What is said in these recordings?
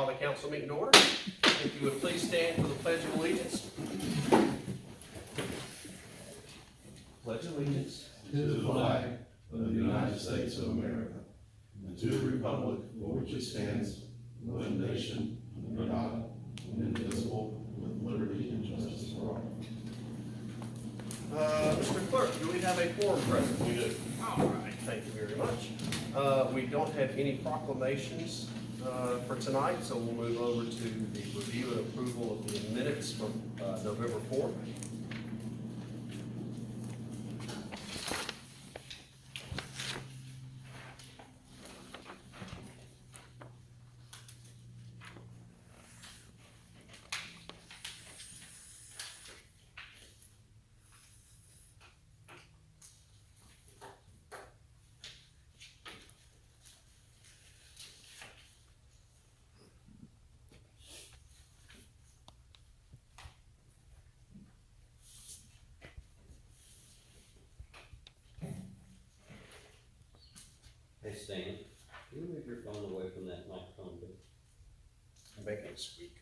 call the council meeting to order. If you would please stand for the Pledge of Allegiance. Pledge allegiance to the flag of the United States of America, and to the republic for which it stands, one nation, under God, indivisible, with liberty and justice for all. Mr. Clerk, do we have a quorum present? We do. All right, thank you very much. We don't have any proclamations for tonight, so we'll move over to the review and approval of the minutes from November 4th. Hey Stan, can you move your phone away from that microphone, please? Make it squeak.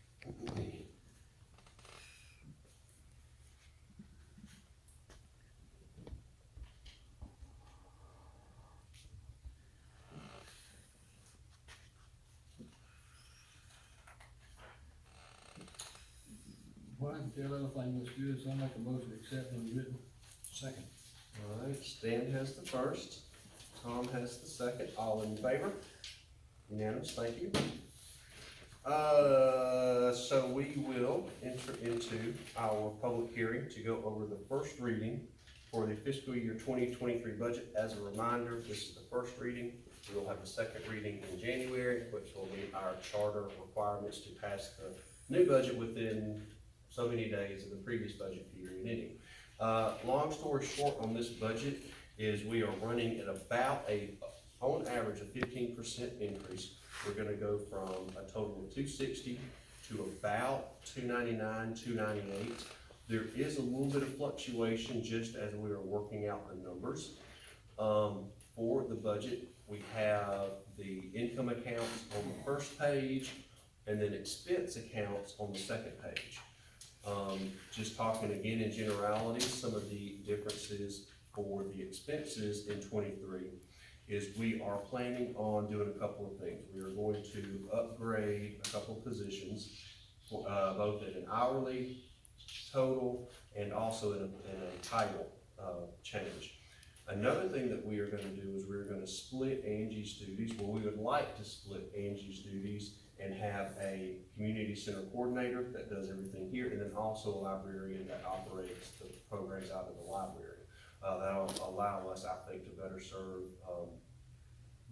Well, I can tell everything looks good, so I make a motion to accept and written. Second. All right, Stan has the first, Tom has the second, all in favor? Unanimous, thank you. So we will enter into our public hearing to go over the first reading for the fiscal year 2023 budget. As a reminder, this is the first reading. We will have a second reading in January, which will meet our charter requirements to pass the new budget within so many days of the previous budget period ending. Long story short on this budget is we are running at about on average, a 15% increase. We're gonna go from a total of 260 to about 299, 298. There is a little bit of fluctuation just as we are working out the numbers. For the budget, we have the income accounts on the first page and then expense accounts on the second page. Just talking again in generalities, some of the differences for the expenses in 23 is we are planning on doing a couple of things. We are going to upgrade a couple of positions, both at an hourly total and also in a title change. Another thing that we are gonna do is we're gonna split Angie's duties. Well, we would like to split Angie's duties and have a community center coordinator that does everything here, and then also a librarian that operates the programs out of the library. That'll allow us, I think, to better serve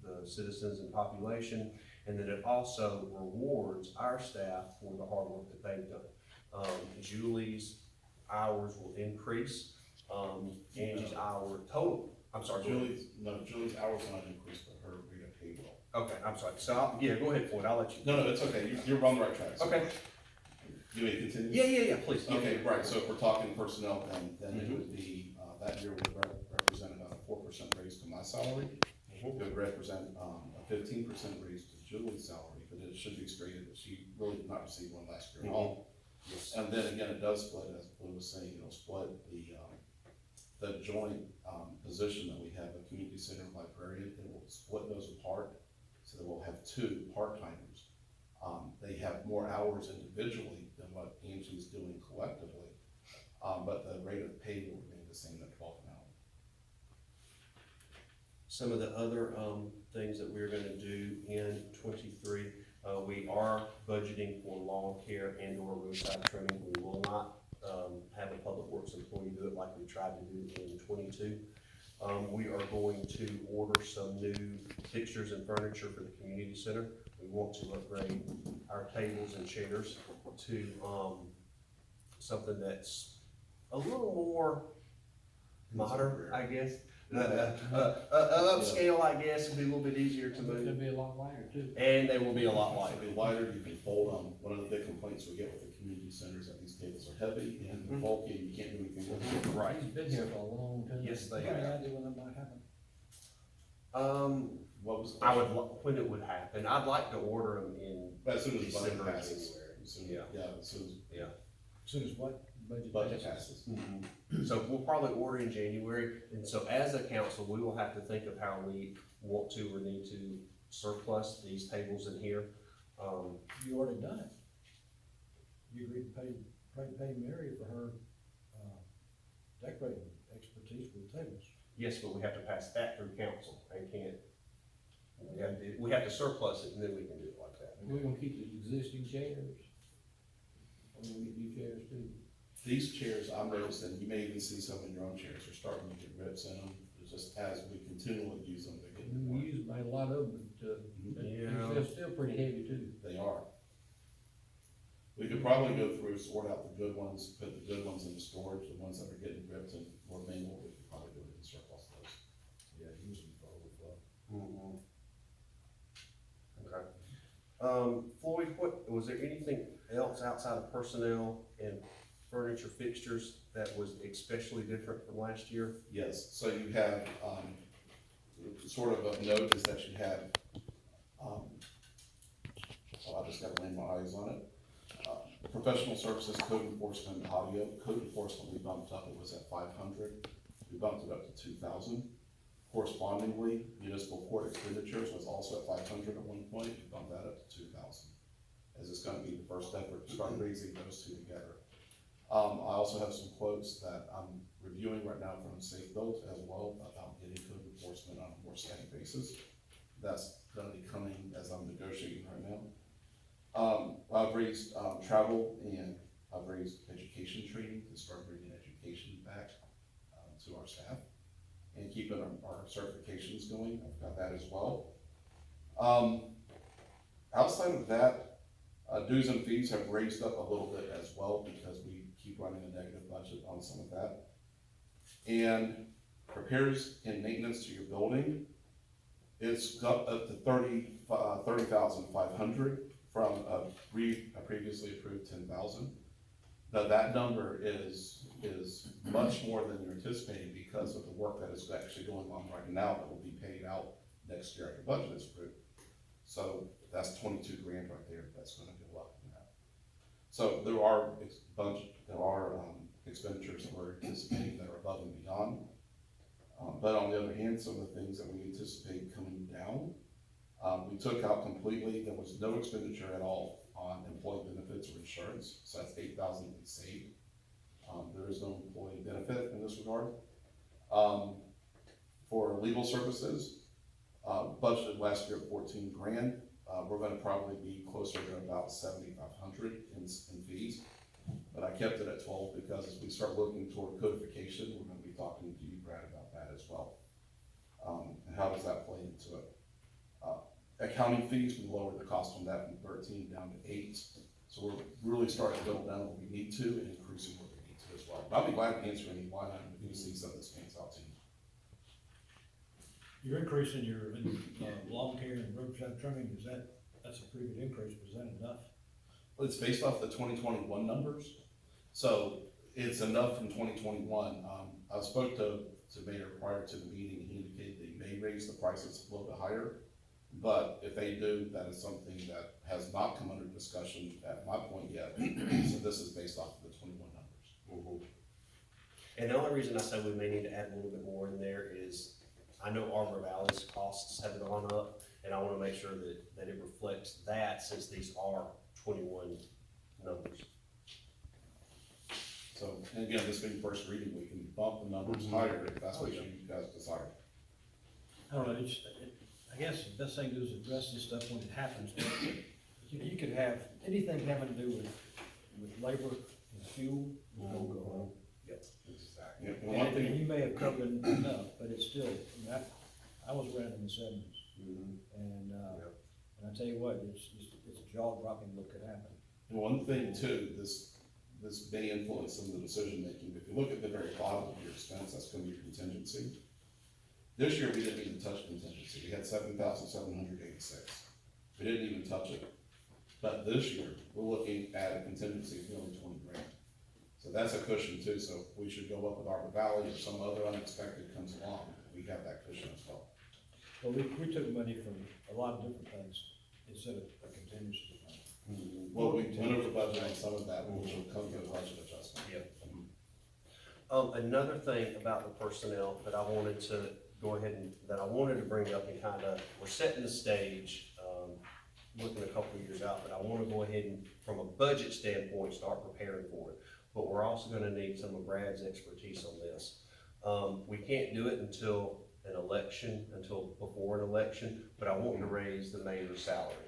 the citizens and population, and then it also rewards our staff for the hard work that they've done. Julie's hours will increase, Angie's hour total, I'm sorry. Julie's hours will not increase, but her rate of pay will. Okay, I'm sorry, so, yeah, go ahead, Floyd, I'll let you. No, it's okay, you're on the right track. So Okay. You may continue? Yeah, please. Okay, right, so if we're talking personnel, then it would be, that year would represent about a 4% raise to my salary. It would represent a 15% raise to Julie's salary, but it should be stated that she really did not receive one last year at all. Yes. And then again, it does split, as Blue was saying, it'll split the joint position that we have, a community center librarian. It will split those apart, so that we'll have two part-timers. They have more hours individually than what Angie's doing collectively, but the rate of pay will remain the same at $12 an hour. Some of the other things that we're gonna do in 23, we are budgeting for lawn care and or roadside trimming. We will not have a public works employee do it like we tried to do in 22. We are going to order some new fixtures and furniture for the community center. We want to upgrade our tables and chairs to something that's a little more modern, I guess. Upscale, I guess, would be a little bit easier to They'll move. be a lot lighter too. And they will be a lot It'll lighter. be lighter, you can fold them. One of the big complaints we get with the community centers that these tables are heavy and bulky, and you can't do anything with them. Right. He's been here for a long time. Yes, they Any have. idea when that might happen? What was the I question? would, when it would happen, I'd like to order them in As soon as the budget December, passes. January. As soon- Yeah. Yeah, as soon As soon as what? as budget passes. So we'll probably order in January, and so as a council, we will have to think of how we want to or need to surplus these tables in here. You already done it. You agreed to pay Mary for her, decorating expertise with tables. Yes, but we have to pass that through council, and can't, we have to surplus it, and then we can do it like that. We're gonna keep the existing chairs. We're gonna get new chairs too. These chairs, I'm noticing, you may even see some in your own chairs, are starting to get rips in them. It's just as we continually use them, they get We more. use a lot of them, but, Yeah. they're still pretty heavy too. They are. We could probably go through, sort out the good ones, put the good ones in the storage, the ones that are getting ripped and more mangled, we could probably go ahead and surplus those. Yeah, use them for overflow. Okay. Floyd, was there anything else outside of personnel and furniture fixtures that was especially different from last year? Yes, so you have, sort of a note is that you have, oh, I just gotta lay my eyes on it. Professional services, code enforcement, audio, code enforcement, we bumped up, it was at 500, we bumped it up to 2,000. Correspondingly, municipal court expenditures was also at 500 at one point, we bumped that up to 2,000. As it's gonna be the first effort to start raising those two together. I also have some quotes that I'm reviewing right now from Safe Built as well about getting code enforcement on a more steady basis. That's gonna be coming as I'm negotiating right now. I've raised, travel and I've raised education training to start bringing education back, to our staff and keeping our certifications going. I've got that as well. Outside of that, dues and fees have raised up a little bit as well because we keep running a negative budget on some of that. And repairs and maintenance to your building, it's got up to 30,500 from a previously approved 10,000. Now that number is much more than you're anticipating because of the work that is actually going on right now that will be paid out next year after budget is approved. So that's 22 grand right there, that's gonna go up in that. So there are expenditures that we're anticipating that are above and beyond. But on the other hand, some of the things that we anticipate coming down, we took out completely, there was no expenditure at all on employee benefits or insurance, so that's 8,000 we saved. There is no employee benefit in this regard. For legal services, budgeted last year at 14 grand, we're gonna probably be closer to about 7,500 in fees. But I kept it at 12 because as we start looking toward codification, we're gonna be talking to you, Brad, about that as well. And how does that play into it? Accounting fees, we lowered the cost on that from 13 down to 8. So we're really starting to go down where we need to and increasing where we need to as well. But I'll be glad to answer any line item if you see something that stands out to you. Your increase in your, lawn care and roadside trimming, that's a pretty good increase, but is that enough? Well, it's based off the 2021 numbers. So it's enough from 2021. I spoke to Mayor prior to the meeting. He indicated they may raise the prices a little bit higher. But if they do, that is something that has not come under discussion at my point yet. So this is based off of the 21 numbers. And the only reason I say we may need to add a little bit more in there is, I know Arbor Valley's costs have gone up, and I wanna make sure that it reflects that, since these are 21 numbers. So, and again, this being first reading, we can bump the numbers higher if that's what you guys desire. I don't know, I guess the best thing to do is address this stuff when it happens. You could have, anything having to do with labor and fuel, will go on. Exactly. Yeah, and one And thing, you may have covered enough, but it's still, I was around in the 70s, and I tell you what, it's a jaw-dropping what could happen. and one thing too, this may influence some of the decision making. If you look at the very bottom of your expense, that's gonna be your contingency. This year, we didn't even touch contingency. We had 7,786. We didn't even touch it. But this year, we're looking at a contingency of nearly 20 grand. So that's a cushion too. So we should go up with Arbor Valley if some other unexpected comes along. We have that cushion as well. Well, we took money from a lot of different things instead of a contingency fund. Well, we went over the budget on some of that, which will come to a budget adjustment. Another thing about the personnel that I wanted to go ahead and, that I wanted to bring up and kind of, we're setting the stage, looking a couple of years out, but I want to go ahead and, from a budget standpoint, start preparing for it. But we're also going to need some of Brad's expertise on this. We can't do it until an election, until before an election, but I want to raise the mayor's salary.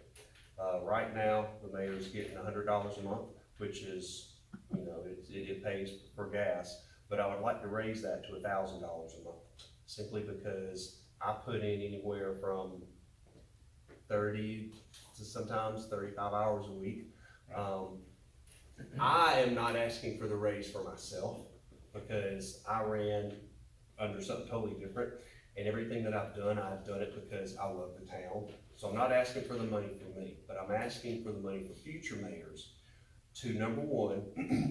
Right now, the mayor's getting $100 a month, which is, you know, it pays for gas, but I would like to raise that to $1,000 a month, simply because I put in anywhere from 30 to sometimes 35 hours a week. I am not asking for the raise for myself, because I ran under something totally different, and everything that I've done it because I love the town. So I'm not asking for the money for me, but I'm asking for the money for future mayors to, number one,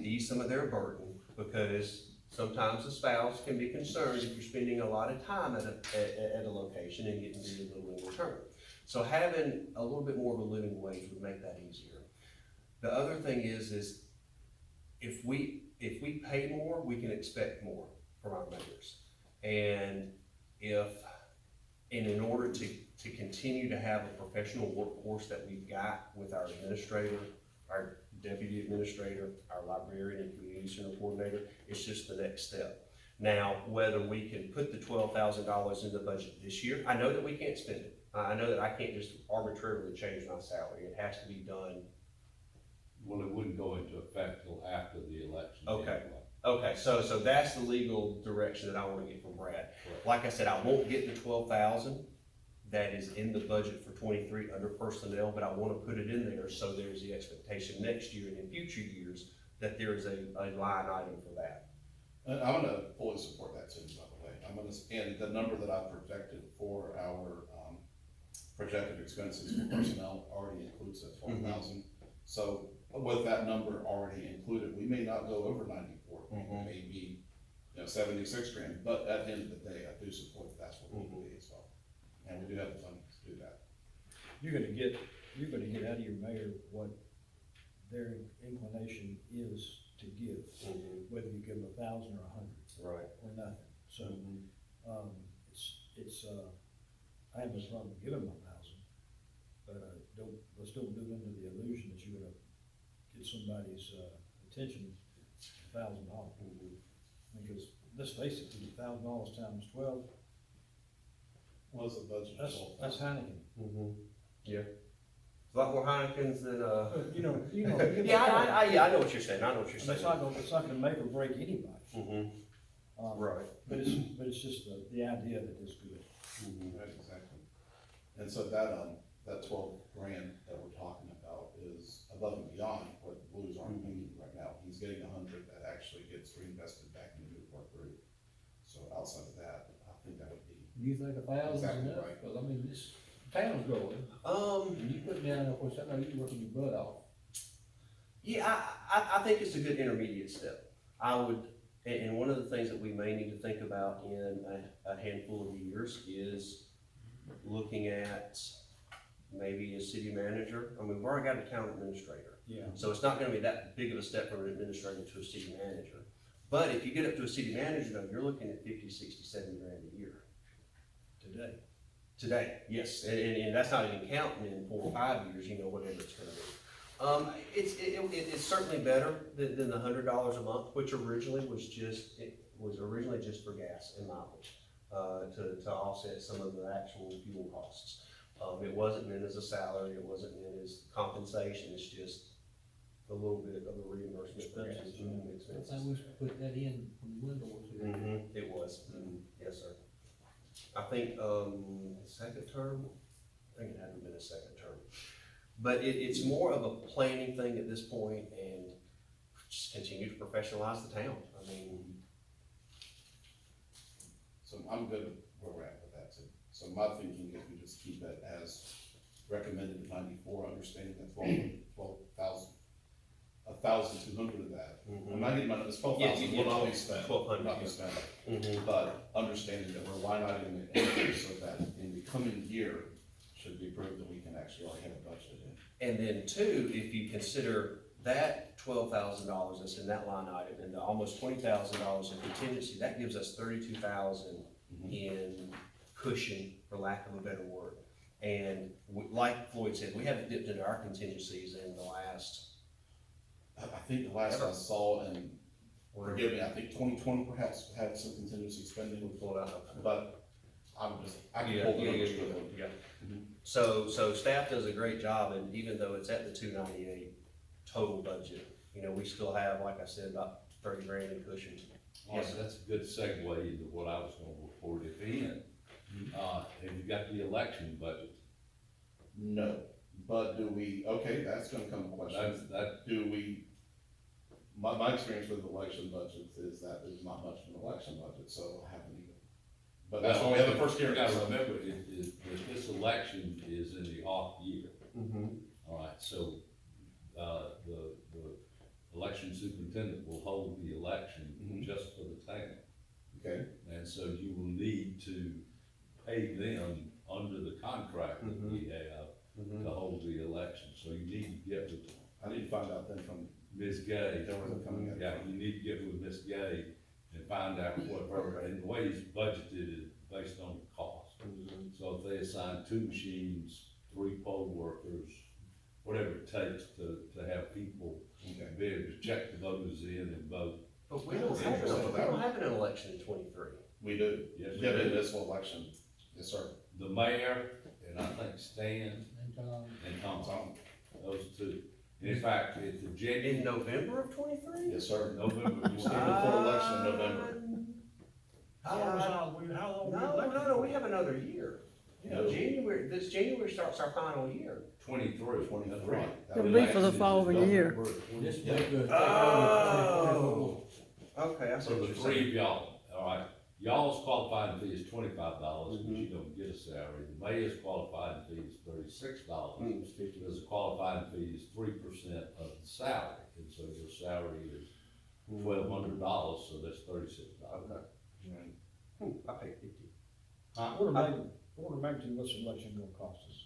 ease some of their burden, because sometimes the spouse can be concerned if you're spending a lot of time at a location and getting very little in return. So having a little bit more of a living wage would make that easier. The other thing is if we pay more, we can expect more from our mayors. And in order to continue to have a professional workforce that we've got with our administrator, our deputy administrator, our librarian and community center coordinator, it's just the next step. Now, whether we can put the $12,000 in the budget this year, I know that we can't spend it. I know that I can't just arbitrarily change my salary. It has to be done. Well, it wouldn't go into effect till after the election. Okay. anyway. Okay, so that's the legal direction that I wanna get from Brad. Like I said, I won't get the 12,000 that is in the budget for 23 under personnel, but I wanna put it in there so there's the expectation next year and in future years that there is a line item for that. And I'm gonna fully support that too, by the way. And the number that I projected for our, projected expenses for personnel already includes that 12,000. So with that number already included, we may not go over 94, we may be, 76 grand, but at the end of the day, I do support that that's what we will be as well. And we do have the funding to do that. You're gonna get out of your mayor what their inclination is to give, whether you give them 1,000 or 100. Right. Or nothing. So, I have no problem giving them 1,000, but, let's don't do them to the illusion that you're gonna get somebody's, attention, $1,000. Because, let's face it, $1,000 times 12, What's the budget? that's Heineken. Yeah. It's a lot more Heinekens than, You know. yeah, I know what you're saying, I know what you're saying. It's not gonna make or break anybody. Right. But it's just the idea that it's good. Right, exactly. And so that 12 grand that we're talking about is above and beyond what the Blues aren't paying right now. He's getting 100 that actually gets reinvested back into the work group. So outside of that, I think that would be. You think 1,000 is Exactly enough? right. Cause I mean, this town's growing, and you put down, of course, I know you're working your butt off. Yeah, I think it's a good intermediate step. I would, and one of the things that we may need to think about in a handful of years is looking at maybe a city manager. I mean, we've already got a town administrator. Yeah. So it's not gonna be that big of a step from an administrator to a city manager. But if you get up to a city manager, though, you're looking at 50, 60, 70 grand a year. Today, yes, and that's not even counting in 4 or 5 years, whatever it's gonna be. It's certainly better than the $100 a month, which originally was just for gas and mileage, to offset some of the actual fuel costs. It wasn't meant as a salary, it wasn't meant as compensation, it's just a little bit of a reimbursement for gas and I expenses. think we should put that in from the windows here. It was, yes, sir. I think, second term, I think it hadn't been a second term. But it's more of a planning thing at this point, and just continue to professionalize the town. I mean. So I'm good with where we're at with that too. So my thinking is we just keep it as recommended at 94, understanding that 12,000, 1,200 of that. I'm not getting my, it's 12,000 will not be spent. 1,200, Not be spent. But understanding that we're line iteming it in so that in the coming year should be proved that we can actually already have a budget in. And then two, if you consider that $12,000 that's in that line item and the almost $20,000 in contingency, that gives us 32,000 in cushion, for lack of a better word. And like Floyd said, we haven't dipped into our contingencies in the last, I think the last I saw, and forgive me, I think 2020 perhaps had some contingency spending, we pulled out. but I can Yeah, hold the yeah, numbers yeah, with it. yeah. Mhm. So staff does a great job, and even though it's at the 298 total budget, you know, we still have, like I said, about 30 grand in cushion. Yes, that's a good segue into what I was gonna report at the end. Have you got the election budget? No, but do we, okay, that's gonna come a question. That, Do we, my experience with election budgets is that there's not much of an election budget, so I haven't even. But that's only the first year. You gotta remember, that this election is in the off year. All right, so, the election superintendent will hold the election just for the town. Okay, And so you will need to pay them under the contract that we have to hold the election. So you need to get with I need to find out then from, Ms. Gay. where they're coming in. Yeah, you need to get with Ms. Gay and find out what, and the way it's budgeted is based on the cost. So if they assign 2 machines, 3 poll workers, whatever it takes to have people Okay. be able to check the voters in and vote. But we don't have an election in 23. We do. Yes, we Yeah, the do. municipal election, yes, sir. The mayor, and I think Stan And Tom, and Tom, Tom, those 2. In fact, at the In January, November of 23? yes, sir. November, Stand before election in November. How long is No, we have another year. No. This January starts our final year. 23. 23. It'll be for the following year. this Yeah. week was. Oh. Okay, I see So what the you're 3 saying. of y'all, all right, y'all's qualifying fee is $25, because you don't get a salary. The mayor's qualifying fee is $36. Because the qualifying fee is 3% of the salary, and so your salary is $1,200, so that's $36. Okay. I pay 50. Order of magnitude, what's the election gonna cost us?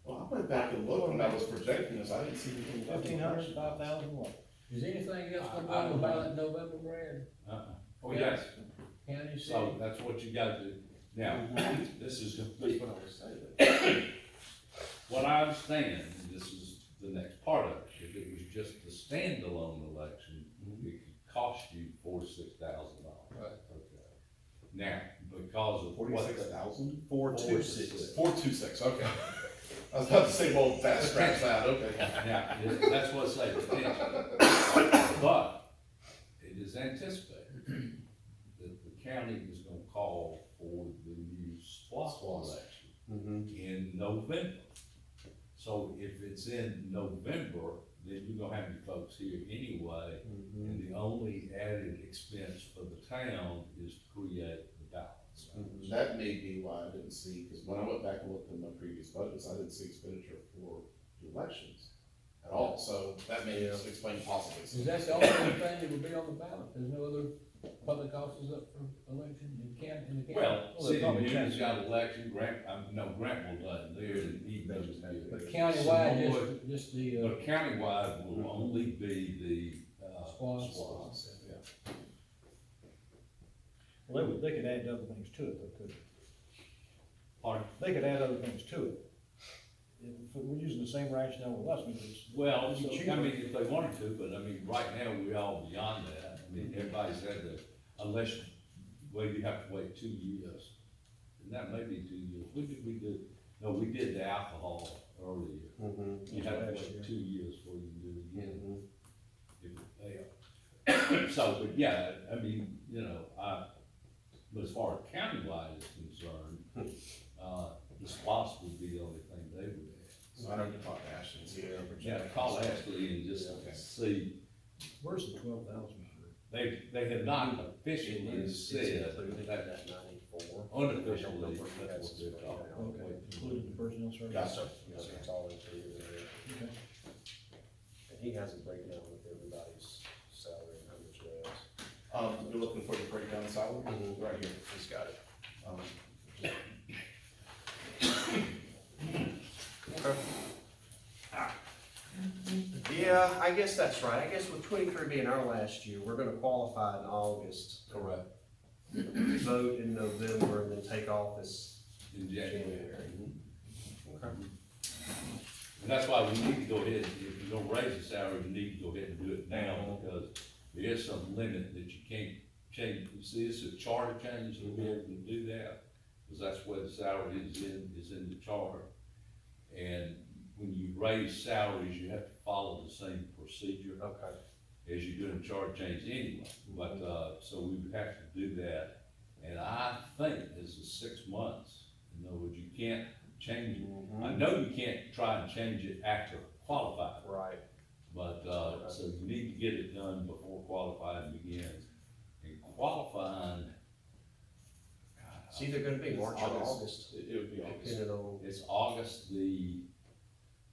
Well, I went back and looked when I was projecting this, I didn't see anything. about the 1,500, election. 5,000, what? Is anything else gonna go I on the don't know. ballot in November, Brad? Oh, yes, County, so city? that's what you gotta do. Now, this is gonna That's be, what I was saying. what I understand, and this is the next part of it, if it was just a standalone election, it could cost you $46,000. Right. Okay. Now, because of what. 46,000? 426. 426, okay. I was about to say, well, fast scratch that, okay. Now, that's what I say, potentially. But it is anticipated that the county is gonna call for the new SWAT election in November. So if it's in November, then you're gonna have your folks here anyway, and the only added expense for the town is to create the balance. That may be why I didn't see, because when I went back and looked at my previous budgets, I didn't see expenditure for the elections at all, so that may explain possibly. Is that the only thing that will be on the ballot? There's no other public offices up for election in the county? Well, Well, city probably Newton's can. got election, Grantville doesn't, there, and he doesn't have it. But countywide, Some just the, But countywide will only be the, SWAT. SWAT, yeah. Well, they could add other things to it, though, couldn't Pardon? they? They could add other things to it. If we're using the same rationale with us, it's. Well, It's I cheaper. mean, if they wanted to, but I mean, right now, we're all beyond that. I mean, everybody's had the, unless, well, you have to wait 2 years. And that may be 2 years. When did we do? No, we did the alcohol earlier. You have to wait 2 years before you can do it again. If it fails. So, but yeah, I mean, you know, but as far as countywide is concerned, the spots would be the only thing they would add. So I need to talk to Ashton, see if they're Yeah, projecting. call Ashley and just Okay. see, Where's the 12,000? they have not officially said that, 94. unofficially, that's what they're talking about. Okay, including the personnel service? Gotcha. Yes, it's all included in there. Okay. And he has a breakdown with everybody's salary and how much it is. You're looking for the breakdown of salary? Right here. He's got it. Um, Okay. Yeah, I guess that's right. I guess with 23 being our last year, we're gonna qualify in August. Correct. Vote in November and then take office In January. January. Okay. And that's why we need to go ahead, if you're gonna raise the salary, you need to go ahead and do it now, because there is some limit that you can't change. You see, it's a charter change, you'll be able to do that, because that's where the salary is in the charter. And when you raise salaries, you have to follow the same procedure Okay. as you do in charter change anyway. But, so we would have to do that, and I think this is 6 months. In other words, you can't change it. I know you can't try and change it after qualified, Right. but, so you need to get it done before qualifying begins. And qualifying, God, It's either gonna be March or August, It would be August. depending on it's August the,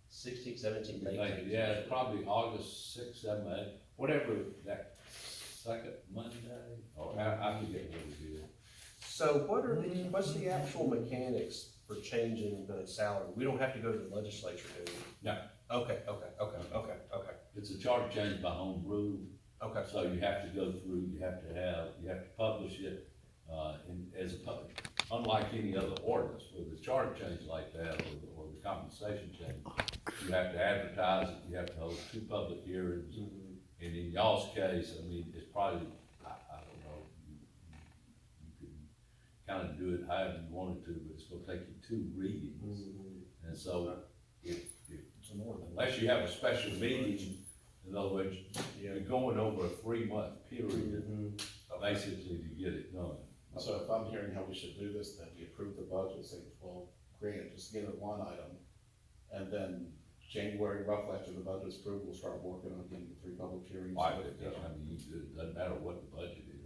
16th, 17th, like, 18th. yeah, it's probably August 6th, 7th, 8th, whatever that second Monday, or I forget what it is. So what's the actual mechanics for changing the salary? We don't have to go to the legislature, do we? No. Okay. It's a charter change by home rule. Okay. So you have to go through, you have to publish it, as a public, unlike any other ordinance, with a charter change like that, or the compensation change, you have to advertise it, you have to hold 2 public hearings, and in y'all's case, I mean, it's probably, I don't know, you can kind of do it however you wanted to, but it's gonna take you 2 readings. And so, unless you have a special meeting, in other words, you're going over a 3-month period, basically to get it done. So if I'm hearing how we should do this, then we approve the budget, say 12 grand, just get it one item. And then January, roughly after the budget's approved, we'll start working on getting the 3 public hearings. Why, I mean, it doesn't matter what the budget is.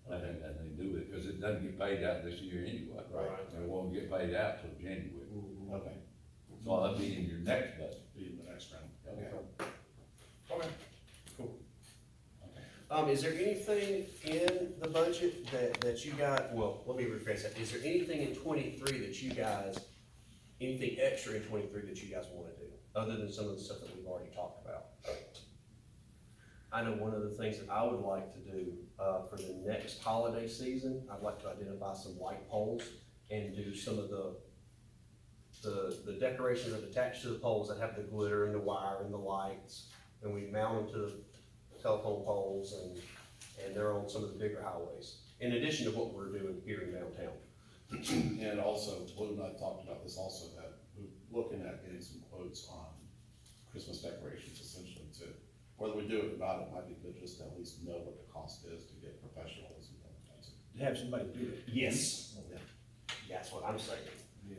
That ain't got nothing to do with it, because it doesn't get paid out this year anyway. Right. And it won't get paid out till January. Okay, So that'll be in your next budget. be in the next round, okay. Okay, cool. Is there anything in the budget that you got, well, let me rephrase that, is there anything in 23 that you guys, anything extra in 23 that you guys wanna do, other than some of the stuff that we've already talked about? I know one of the things that I would like to do, for the next holiday season, I'd like to identify some light poles and do some of the decorations that attach to the poles that have the glitter and the wire and the lights, and we mount them to telephone poles, and they're on some of the bigger highways, in addition to what we're doing here in downtown. And also, Blue and I talked about this also, that we're looking at getting some quotes on Christmas decorations essentially too. Whether we do it or not, it might be good just to at least know what the cost is to get professionals and everything. To have somebody do it. Yes. That's what I'm saying.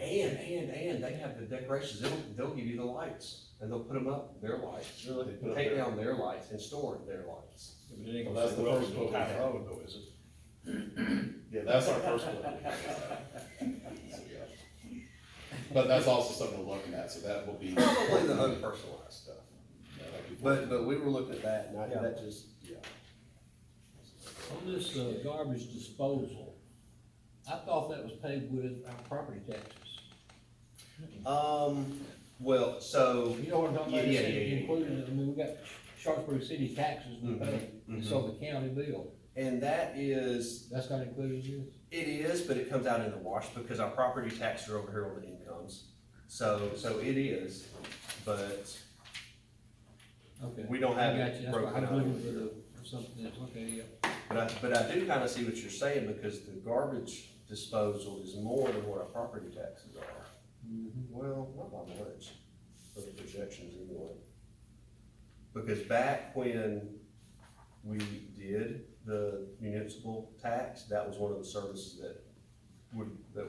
And they have the decorations, they'll give you the lights, and they'll put them up, their lights. Really? They put up Take their- down their lights and store their lights. But it ain't Well, gonna that's say, the well, first it's one we Tower have. Road though, is it? Yeah, that's our first one. So, yeah. But that's also something we're looking at, so that will be. Probably the unpersonalized stuff. Yeah, that'd be- But we were looking at that, and Yeah. that just, yeah. On this garbage disposal, I thought that was paid with our property taxes. Well, so, You know what I'm talking about? Yeah, It's yeah, yeah, included, I mean, we got Sharpsburg city taxes we pay, it's on the county bill. and that is, That's not included in this? it is, but it comes out in the wash, because our property taxes are over here on the incomes. So it is, but Okay. we don't have I got it you, that's why broken I out was over looking here. for something else, okay, yeah. But I do kinda see what you're saying, because the garbage disposal is more than what our property taxes are. Well, not by much, for the projections anyway. Because back when we did the municipal tax, that was one of the services that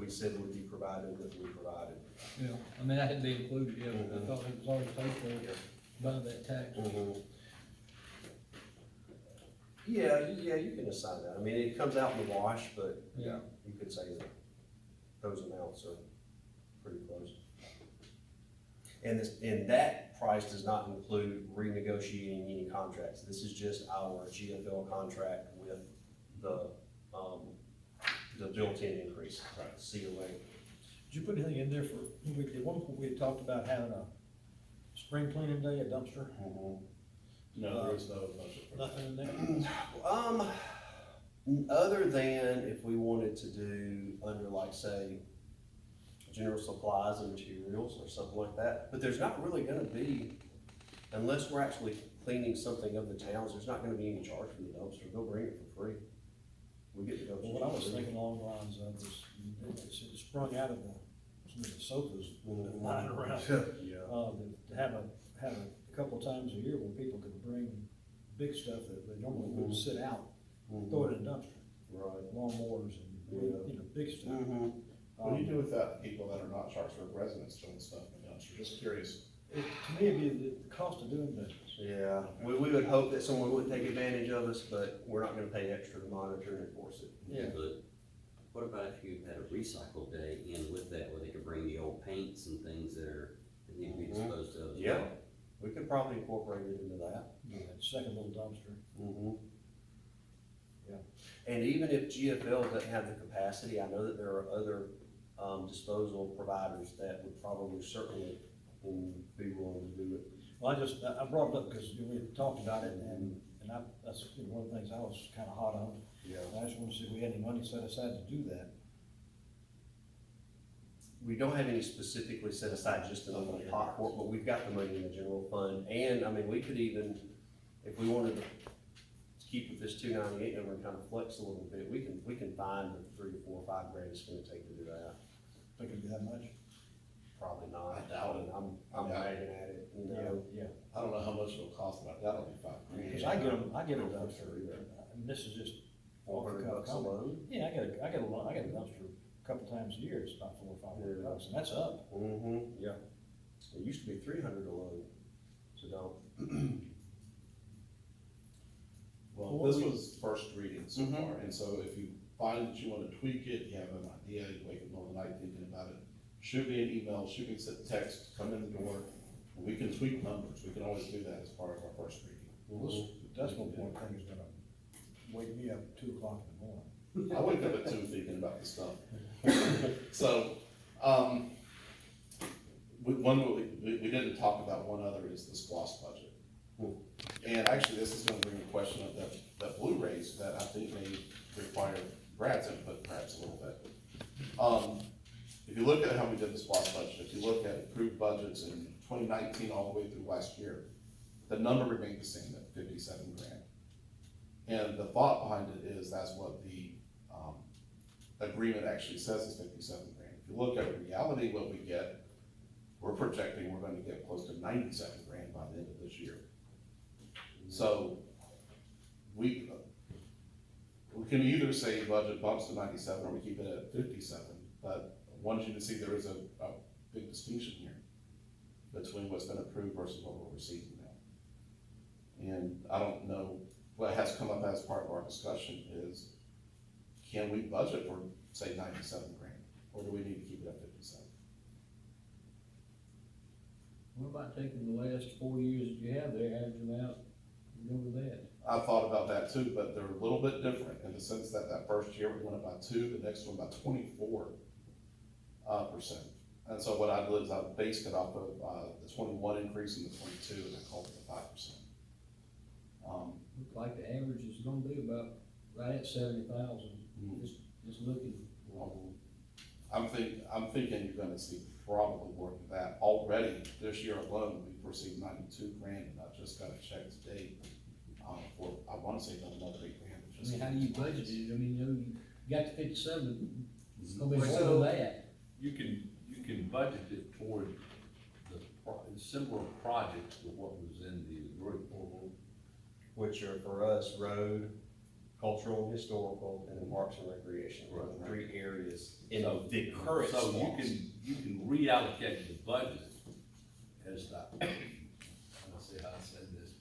we said would be provided, that we provided. Yeah, I mean, that had to be included, yeah, but I thought it was already paid for by that tax. Yeah, you can assign that. I mean, it comes out in the wash, but Yeah. you could say that those amounts are pretty close. And that price does not include renegotiating any contracts. This is just our GFL contract with the built-in increase, COA. Did you put anything in there for, at one point we had talked about having a spring cleaning day, a dumpster, No, there is no budget for that. nothing in there? Other than if we wanted to do under like, say, general supplies and materials or something like that, but there's not really gonna be, unless we're actually cleaning something of the towns, there's not gonna be any charge for the dumpster, they'll bring it for free. We get the dumpster. Well, what I was for free. thinking along the lines of is, it sprung out of some of the sofas lying around. Yeah. To have a couple of times a year when people could bring big stuff that they normally wouldn't sit out, throw it in a dumpster, Right. lawnmowers and, you know, big stuff. What do you do with that, people that are not Sharpsburg residents doing stuff in the dumpster? Just curious. To me, it'd be the cost of doing business. Yeah, we would hope that someone would take advantage of us, but we're not gonna pay extra to monitor and enforce it. Yeah. But what about if you had a recycle day in with that, where they could bring the old paints and things that need to be disposed of as Yeah. well? We could probably incorporate it into that. Yeah, second little dumpster. Yeah, and even if GFL doesn't have the capacity, I know that there are other, disposal providers that would probably certainly be willing to do it. Well, I brought it up because we had talked about it and that's one of the things I was kinda hot on. Yeah. I just wanted to see if we had any money set aside to do that. We don't have any specifically set aside just in the pot for it, but we've got the money in the general fund, and, I mean, we could even, if we wanted to keep with this 298 number and kind of flex a little bit, we can find the 3 to 4 or 5 grand it's gonna take to do that. Think it'd be that much? Probably not. I doubt it. I'm Yeah. nagging at it, you know. Yeah. I don't know how much it'll cost, but that'll be $5,000. Cause I get a dumpster, and this is just. $400 a load. Yeah, I get a dumpster a couple times a year, it's about $400 or $500, and that's up. Yeah. It used to be 300 a load, so don't. Well, this was first reading so far, and so if you find that you wanna tweak it, you have an idea, you wake up in the middle of the night thinking about it, shoot me an email, shoot me a text, come in the door, we can tweak numbers, we can always do that as part of our first reading. This decimal point thing is gonna wake me up at 2 o'clock in the morning. I wake up at 2 thinking about this stuff. So, we didn't talk about one other is the SPOS budget. And actually, this is gonna bring a question up that Blue raised that I think may require Brad's input perhaps a little bit. If you look at how we did the SPOS budget, if you look at approved budgets in 2019 all the way through last year, the number remained the same at 57 grand. And the thought behind it is that's what the agreement actually says is 57 grand. If you look at reality, what we get, we're projecting we're gonna get close to 97 grand by the end of this year. So we can either say budget bumps to 97 or we keep it at 57, but I wanted you to see there is a big distinction here between what's been approved versus what we're receiving now. And I don't know, what has come up as part of our discussion is, can we budget for, say, 97 grand, or do we need to keep it at 57? What about taking the last 4 years that you have there, average them out, and go with that? I thought about that too, but they're a little bit different in the sense that that first year we went up by 2, the next one by 24%. And so what I did is I based it off of the 21 increase and the 22, and I called it the 5%. Look like the average is gonna be about right at 70,000, just looking. I'm thinking you're gonna see probably more than that. Already, this year alone, we've received 92 grand, and I just got a check today, for, I wanna say another 8 grand. I mean, how do you budget it? I mean, you got the 57, it's gonna be more So- than that. You can budget it toward the similar projects to what was in the agreement. Which are for us, road, cultural and historical, and then parks and recreation, are the 3 areas in So- the current So SPOS. you can reallocate the budget as the, let's see how I said this.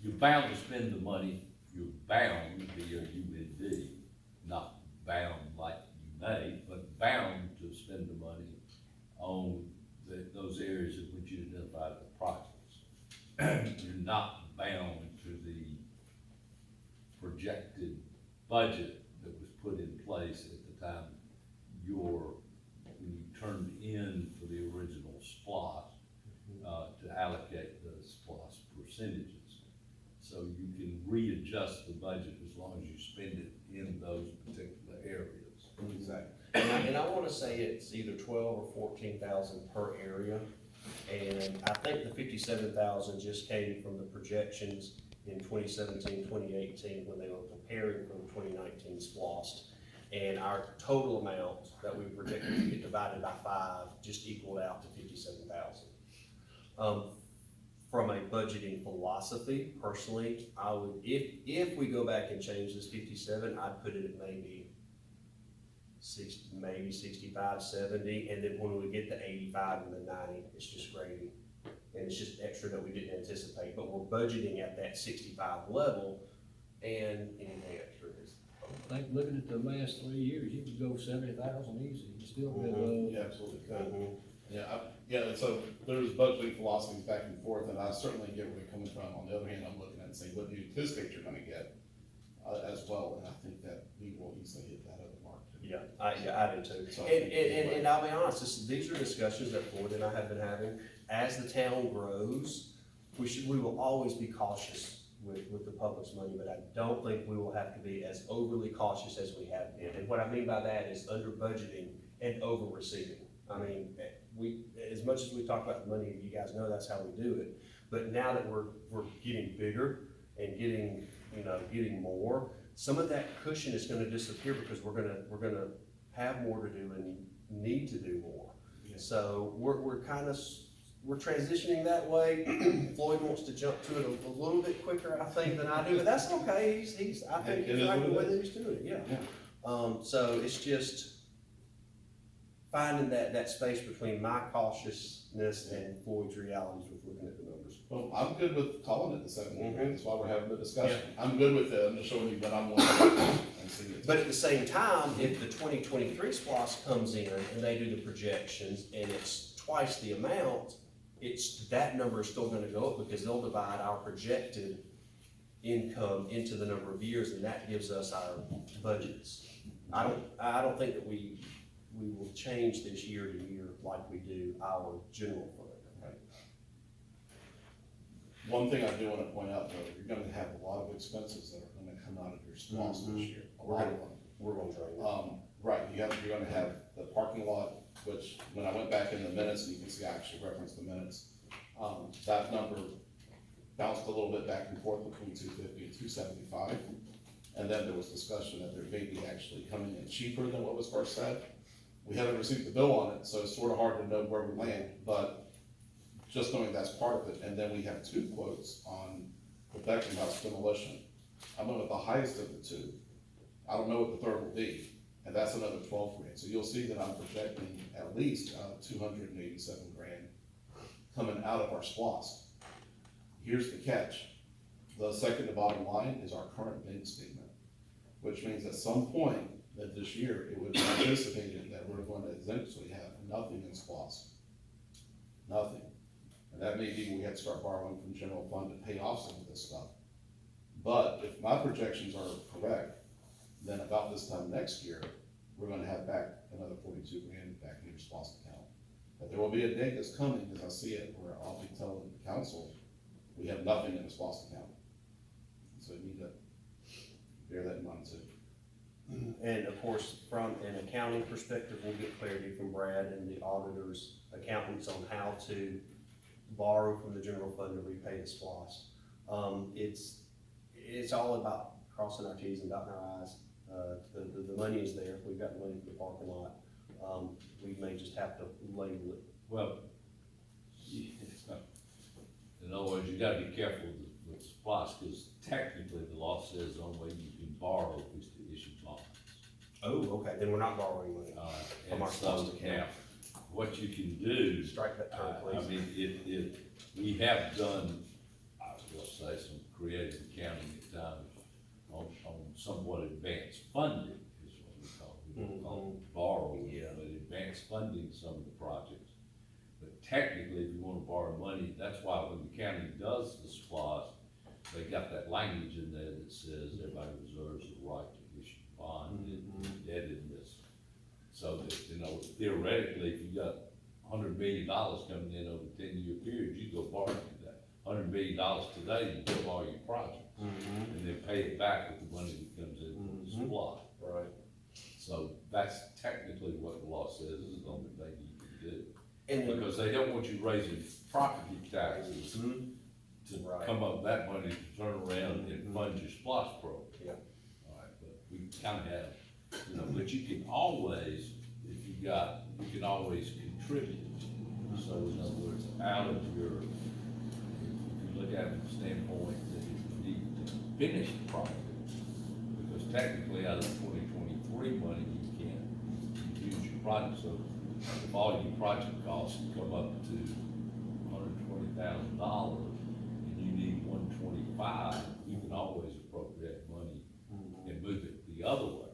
You're bound to spend the money, you're bound via UND, not bound like you may, but bound to spend the money on those areas in which you identified the projects. You're not bound to the projected budget that was put in place at the time when you turned in for the SPOS, to allocate the SPOS percentages. So you can readjust the budget as long as you spend it in those particular areas. Exactly. And I wanna say it's either 12 or 14,000 per area. And I think the 57,000 just came from the projections in 2017, 2018, when they were preparing for the 2019 SPOS. And our total amount that we projected to get divided by 5 just equaled out to 57,000. From a budgeting philosophy, personally, I would, if we go back and change this 57, I'd put it at maybe 65, 70, and then when we get to 85 and the 90, it's just gravy. And it's just extra that we didn't anticipate, but we're budgeting at that 65 level, and anything extra is. I think looking at the last 3 years, you could go 70,000 easy, you still be low. Yeah, absolutely. Yeah, and so there's budgeting philosophies back and forth, and I certainly get where you're coming from. On the other hand, I'm looking at and saying, what do you anticipate you're gonna get, as well, and I think that we will easily hit that other mark too. Yeah, I do too. So I And, think- and I'll be honest, these are discussions that Floyd and I have been having. As the town grows, we will always be cautious with the public's money, but I don't think we will have to be as overly cautious as we have been. And what I mean by that is under budgeting and over receiving. I mean, as much as we talk about the money, you guys know that's how we do it. But now that we're getting bigger and getting more, some of that cushion is gonna disappear because we're gonna have more to do and need to do more. Yeah. So we're transitioning that way. Floyd wants to jump to it a little bit quicker, I think, than I do, but that's okay. I think It he's is right what the it way that he's doing it, yeah. Yeah. So it's just finding that space between my cautiousness and Floyd's realities with looking at the numbers. Well, I'm good with calling it the 70 Mhm. grand, that's why we're having the discussion. I'm good with it, I'm just showing you what I'm looking at and seeing it. But at the same time, if the 2023 SPOS comes in and they do the projections and it's twice the amount, that number is still gonna go up because they'll divide our projected income into the number of years, and that gives us our budgets. I don't think that we will change this year to year like we do our general fund. One thing I do wanna point out, though, you're gonna have a lot of expenses that are gonna come out of your SPOS this year, a lot of them. We're gonna drain that. Right, you're gonna have the parking lot, which, when I went back in the minutes, and you can see I actually referenced the minutes, that number bounced a little bit back and forth between 250 and 275. And then there was discussion that there may be actually coming in cheaper than what was first said. We haven't received the bill on it, so it's sort of hard to know where we land, but just knowing that's part of it. And then we have 2 quotes on protection house demolition. I'm going with the highest of the 2. I don't know what the third will be, and that's another 12 grand. So you'll see that I'm projecting at least 287 grand coming out of our SPOS. Here's the catch. The second to bottom line is our current bank statement, which means at some point that this year, it would be anticipated that we're going to essentially have nothing in SPOS. Nothing. And that may be we have to start borrowing from general fund to pay off some of this stuff. But if my projections are correct, then about this time next year, we're gonna have back another 42 grand back in your SPOS account. But there will be a day that's coming, as I see it, where I'll be telling the council, we have nothing in the SPOS account. So you need to bear that in mind too. And of course, from an accounting perspective, we'll get clarity from Brad and the auditors, accountants on how to borrow from the general fund to repay the SPOS. It's all about crossing our T's and dotting our I's. The money is there, we've got the money for the parking lot. We may just have to label it. Well, in other words, you gotta be careful with SPOS, because technically the law says the only way you can borrow is to issue bonds. Oh, okay, then we're not borrowing money. From And our so SPOS account. now, what you can do, Strike that term, I please. mean, we have done, I was gonna say, some creative accounting at times on somewhat advanced funding, is what we call it. We don't call it borrowing, Yeah. but advanced funding some of the projects. But technically, if you wanna borrow money, that's why when the county does the SPOS, they got that language in there that says everybody reserves the right to issue bond and indebtedness. So that, theoretically, if you got $100 million coming in over a 10-year period, you go borrow that $100 million today, you go borrow your project, and then pay it back with the money that comes in from the supply. Right. So that's technically what the law says, is the only thing you can do. And then, Because they don't want you raising property taxes to Right. come up with that money to turn around and fund your SPOS program. Yeah. All right, but we kind of have, you know, but you can always, if you can always contribute. So in other words, out of your, if you look at it from the standpoint that if you need to finish the project, because technically out of 2023 money, you can't use your project, so if all your project costs come up to $120,000 and you need 125, you can always appropriate money and move it the other way.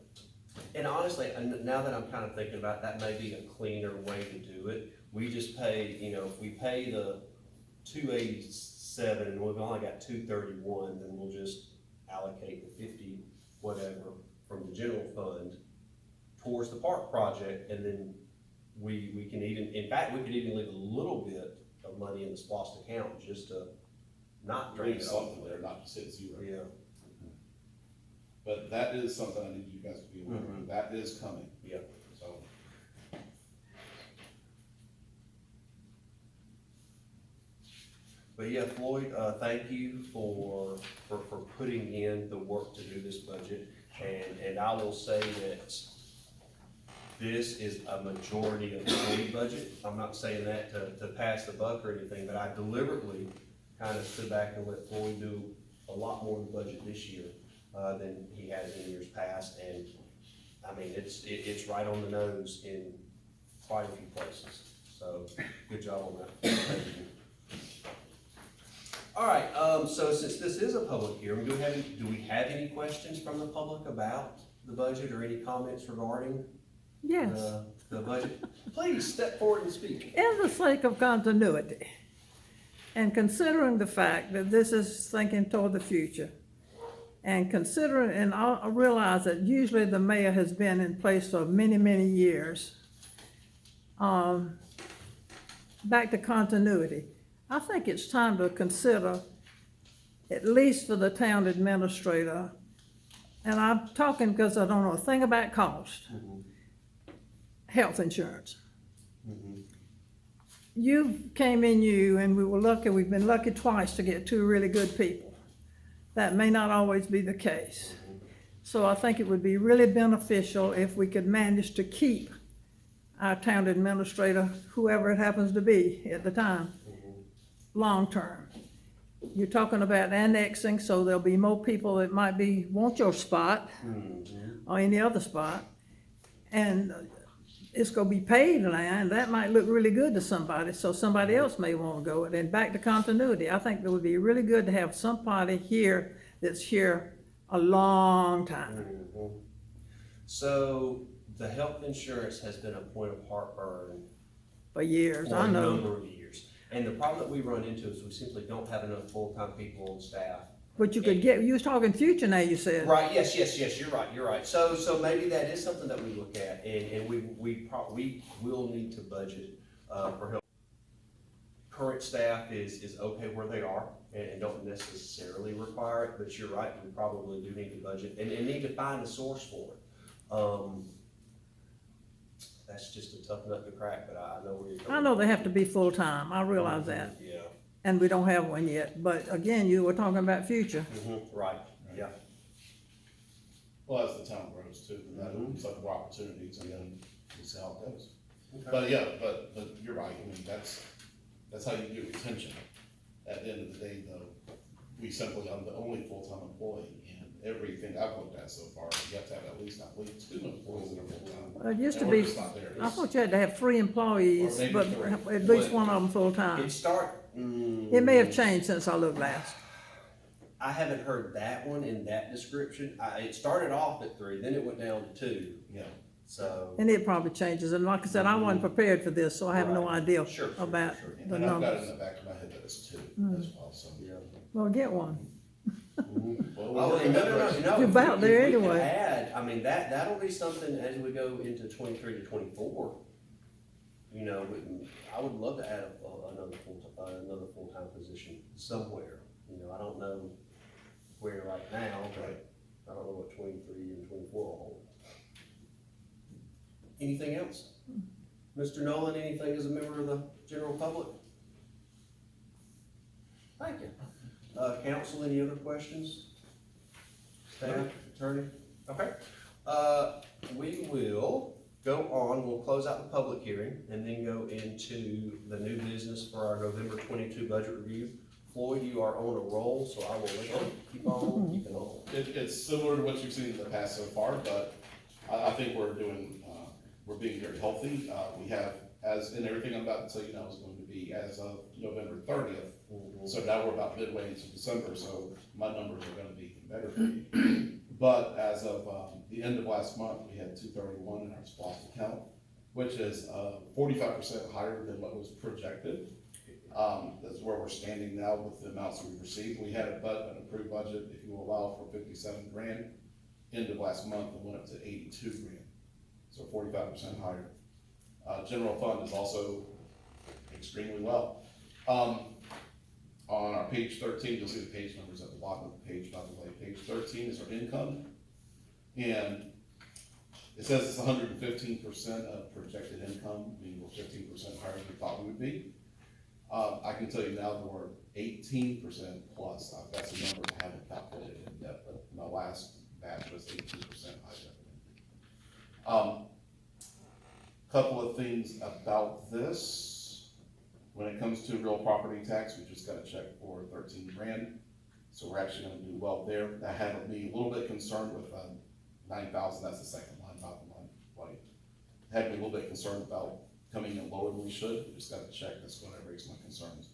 and honestly, and now that I'm kind of thinking about it, that may be a cleaner way to do it. We just pay, you know, if we pay the 287 and we've only got 231, then we'll just allocate the 50 whatever from the general fund towards the park project, and then we can even, in fact, we could even leave a little bit of money in the SPOS account just to not drain Leave it off. something there, not just hit zero. Yeah. But that is something I need you guys to be aware of, Mhm. that is coming, Yeah. so. But yeah, Floyd, thank you for putting in the work to do this budget. And I will say that this is a majority of the Floyd budget. I'm not saying that to pass the buck or anything, but I deliberately kind of stood back and let Floyd do a lot more of the budget this year, than he has in years past. And I mean, it's right on the nose in quite a few places. So good job on that. Thank you. All right, so since this is a public hearing, do we have any questions from the public about the budget or any comments regarding Yes, the budget? Please step forward and speak. in the sake of continuity, and considering the fact that this is thinking toward the future, and considering, and I realize that usually the mayor has been in place for many, many years. Back to continuity, I think it's time to consider, at least for the town administrator, and I'm talking because I don't know a thing about cost, health insurance. You came in and we were lucky, we've been lucky twice to get two really good people. That may not always be the case. So I think it would be really beneficial if we could manage to keep our town administrator, whoever it happens to be at the time, long-term. You're talking about annexing, so there'll be more people that might want your spot or any other spot. And it's gonna be paid land, that might look really good to somebody, so somebody else may wanna go. And then back to continuity, I think it would be really good to have somebody here that's here a long time. So the health insurance has been a point of heartburn For years, for I a know. number of years. And the problem that we run into is we simply don't have enough full-time people on staff. But you could get, you was talking future now, you said. Right, yes, you're right. So maybe that is something that we look at, and we will need to budget, for help. Current staff is okay where they are, and don't necessarily require it, but you're right, we probably do need to budget, and need to find a source for it. That's just a tough nut to crack, but I know where you're coming. I know they have to be full-time, I realize that, Yeah, and we don't have one yet, but again, you were talking about future. right, yeah. Well, as the town grows too, then that opens up more opportunities, and then we'll see how it goes. Okay. But yeah, but you're right, I mean, that's how you get retention. At the end of the day, though, we simply, I'm the only full-time employee, and everything I've looked at so far, you have to have at least 2 employees that are full-time. It used to And we're be, just not there. I thought you had to have 3 employees, Or maybe but 3. at least one of them full-time. It It may have changed since I looked last. I haven't heard that one in that description. It started off at 3, then it went down to 2, Yeah, so. And it probably changes, and like I said, I wasn't prepared for this, so I have no Right. idea Sure, about sure. the and I've got it in numbers. the back of my head that it's 2 as well, so. Yeah. Well, get one. Oh, no. You're about there If we could anyway. add, I mean, that'll be something as we go into 23 to 24. you know, I would love to add another full-time position somewhere. You know, I don't know where right now, but I don't know what 23 and 24 will hold. Anything else? Mr. Nolan, anything as a member of the general public? Thank you. Council, any other questions? Staff, attorney? Okay. We will go on, we'll close out the public hearing and then go into the new business for our November 22 budget review. Floyd, you are on a roll, so I will let you keep on keeping on. It's similar to what you've seen in the past so far, but I think we're doing, we're being very healthy. We have, and everything I'm about to tell you now is going to be as of November 30th. So now we're about midway into December, so my numbers are gonna be even better for you. But as of, the end of last month, we had 231 in our SPOS account, which is, 45% higher than what was projected. That's where we're standing now with the amounts we've received. We had an approved budget, if you will allow, for 57 grand. End of last month, it went up to 82 grand, so 45% higher. General fund is also extremely well. On our page 13, you'll see the page numbers at the bottom of the page, by the way. Page 13 is our income, and it says it's 115% of projected income, meaning we're 15% higher than we thought we would be. I can tell you now that we're 18% plus. I've got some numbers I haven't calculated in depth, but my last batch was 18% high. Couple of things about this. When it comes to real property tax, we just got a check for 13 grand. So we're actually gonna do well there. That had me a little bit concerned with 9,000, that's the second line, not the line white. Had me a little bit concerned about coming in lower than we should. We just got a check, that's gonna raise my concerns.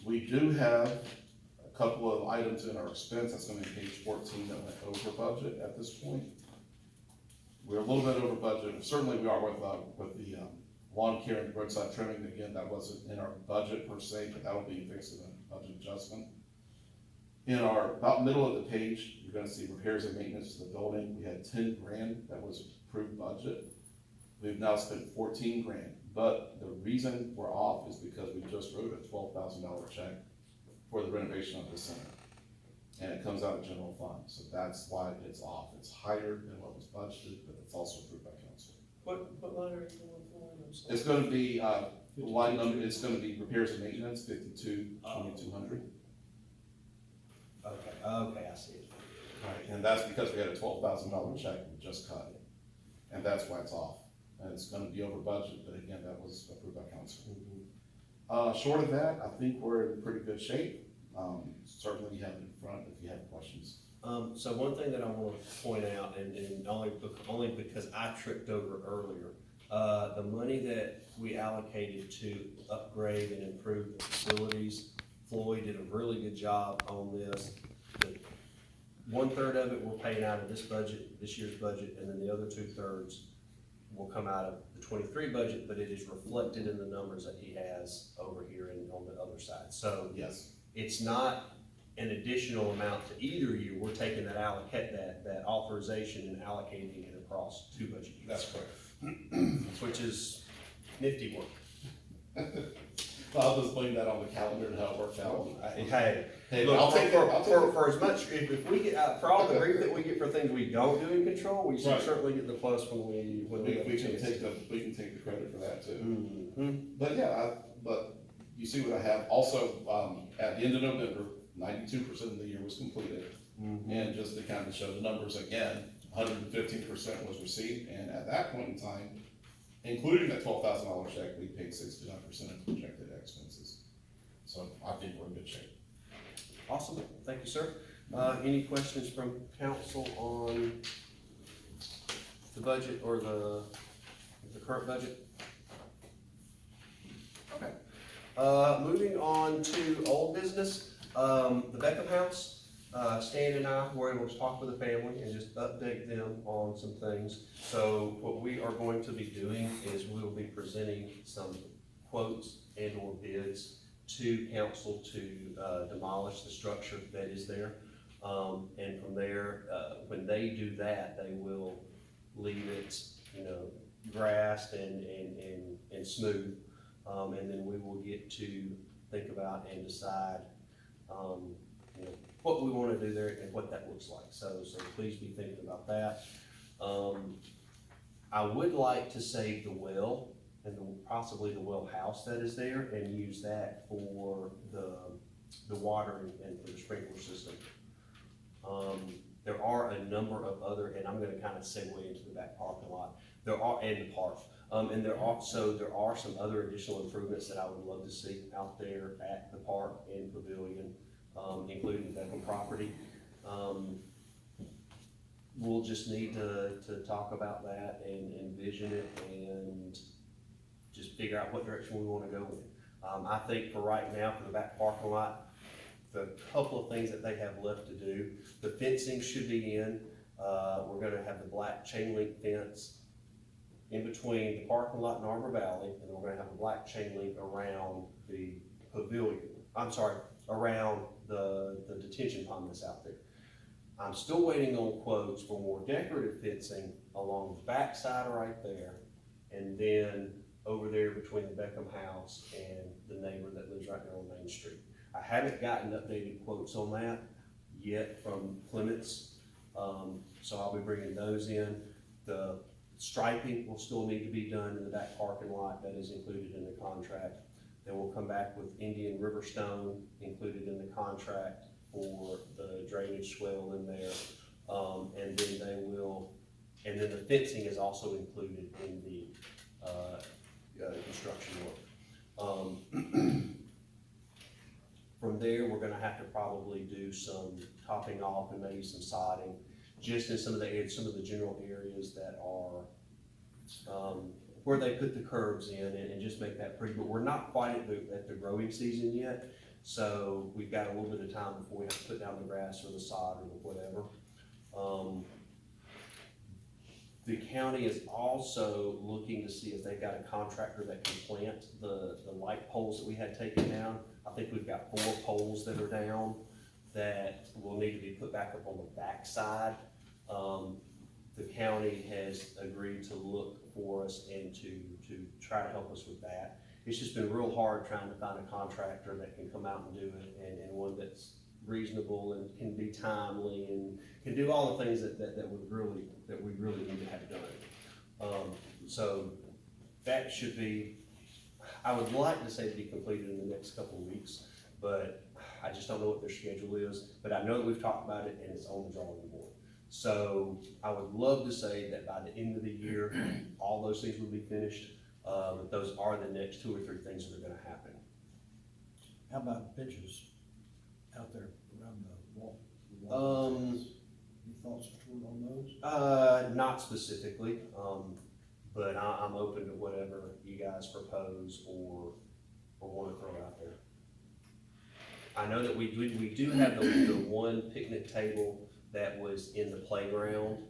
We do have a couple of items in our expense, that's gonna be page 14 that went over budget at this point. We're a little bit over budget, certainly we are with the lawn care and roadside trimming. Again, that wasn't in our budget per se, but that'll be fixed in a budget adjustment. In our, about middle of the page, you're gonna see repairs and maintenance to the building. We had 10 grand that was approved budget. We've now spent 14 grand, but the reason we're off is because we just wrote a $12,000 check for the renovation of the center. And it comes out of general fund, so that's why it's off. It's higher than what was budgeted, but it's also approved by council. What line are you going for? It's gonna be, line number, it's gonna be repairs and maintenance, 52,200. Okay, I see it. Right, and that's because we had a $12,000 check we just cut it, and that's why it's off. And it's gonna be over budget, but again, that was approved by council. Short of that, I think we're in pretty good shape. Certainly you have it in front if you have questions. So one thing that I want to point out, and only because I tripped over earlier, the money that we allocated to upgrade and improve the facilities, Floyd did a really good job on this. 1/3 of it we're paying out of this budget, this year's budget, and then the other 2/3 will come out of the 23 budget, but it is reflected in the numbers that he has over here and on the other side. So Yes. it's not an additional amount to either year. We're taking that authorization and allocating it across 2 budget years. That's correct. Which is nifty work. Well, I'll just blame that on the calendar and how it worked out. Hey, Look, look, I'll take it. for as much, if we get, for all the grief that we get for things we don't do in control, we should Right. certainly get the plus when we have a We can chance. take the credit for that too. Mhm. But yeah, but you see what I have. Also, at the end of November, 92% of the year was completed. And just to kind of show the numbers again, 115% was received, and at that point in time, including that $12,000 check, we paid 69% of projected expenses. So I think we're in good shape. Awesome, thank you, sir. Any questions from council on the budget or the current budget? Okay. Moving on to old business, the Beckham House. Stan and I were able to talk with the family and just update them on some things. So what we are going to be doing is we will be presenting some quotes and or bids to council to demolish the structure that is there. And from there, when they do that, they will leave it, grassed and smooth. And then we will get to think about and decide, you know, what we wanna do there and what that looks like. So please be thinking about that. I would like to save the well and possibly the well house that is there and use that for the water and for the sprinkler system. There are a number of other, and I'm gonna kind of segue into the back parking lot. And the park. And there are some other additional improvements that I would love to see out there at the park and pavilion, including the Beckham property. We'll just need to talk about that and envision it and just figure out what direction we wanna go with. I think for right now, for the back parking lot, the couple of things that they have left to do, the fencing should be in. We're gonna have the black chain link fence in between the parking lot and Arbor Valley, and we're gonna have a black chain link around the pavilion. Around the detention pond that's out there. I'm still waiting on quotes for more decorative fencing along the backside right there, and then over there between the Beckham house and the neighbor that lives right there on Main Street. I haven't gotten updated quotes on that yet from Clements, so I'll be bringing those in. The striping will still need to be done in the back parking lot, that is included in the contract. Then we'll come back with Indian River Stone included in the contract for the drainage swell in there. And then the fencing is also included in the, construction work. From there, we're gonna have to probably do some topping off and maybe some sodding, just in some of the general areas that are, where they put the curbs in and just make that pretty, but we're not quite at the growing season yet. So we've got a little bit of time before we have to put down the grass or the sod or whatever. The county is also looking to see if they've got a contractor that can plant the light poles that we had taken down. I think we've got 4 poles that are down that will need to be put back up on the backside. The county has agreed to look for us and to try to help us with that. It's just been real hard trying to find a contractor that can come out and do it, and one that's reasonable and can be timely and can do all the things that we really need to have done. So that should be, I would like to say to be completed in the next couple of weeks, but I just don't know what their schedule is. But I know that we've talked about it and it's on the drawing board. So I would love to say that by the end of the year, all those things will be finished. But those are the next 2 or 3 things that are gonna happen. How about benches out there around the wall? Any thoughts on those? Not specifically, but I'm open to whatever you guys propose or wanna throw out there. I know that we do have the one picnic table that was in the playground.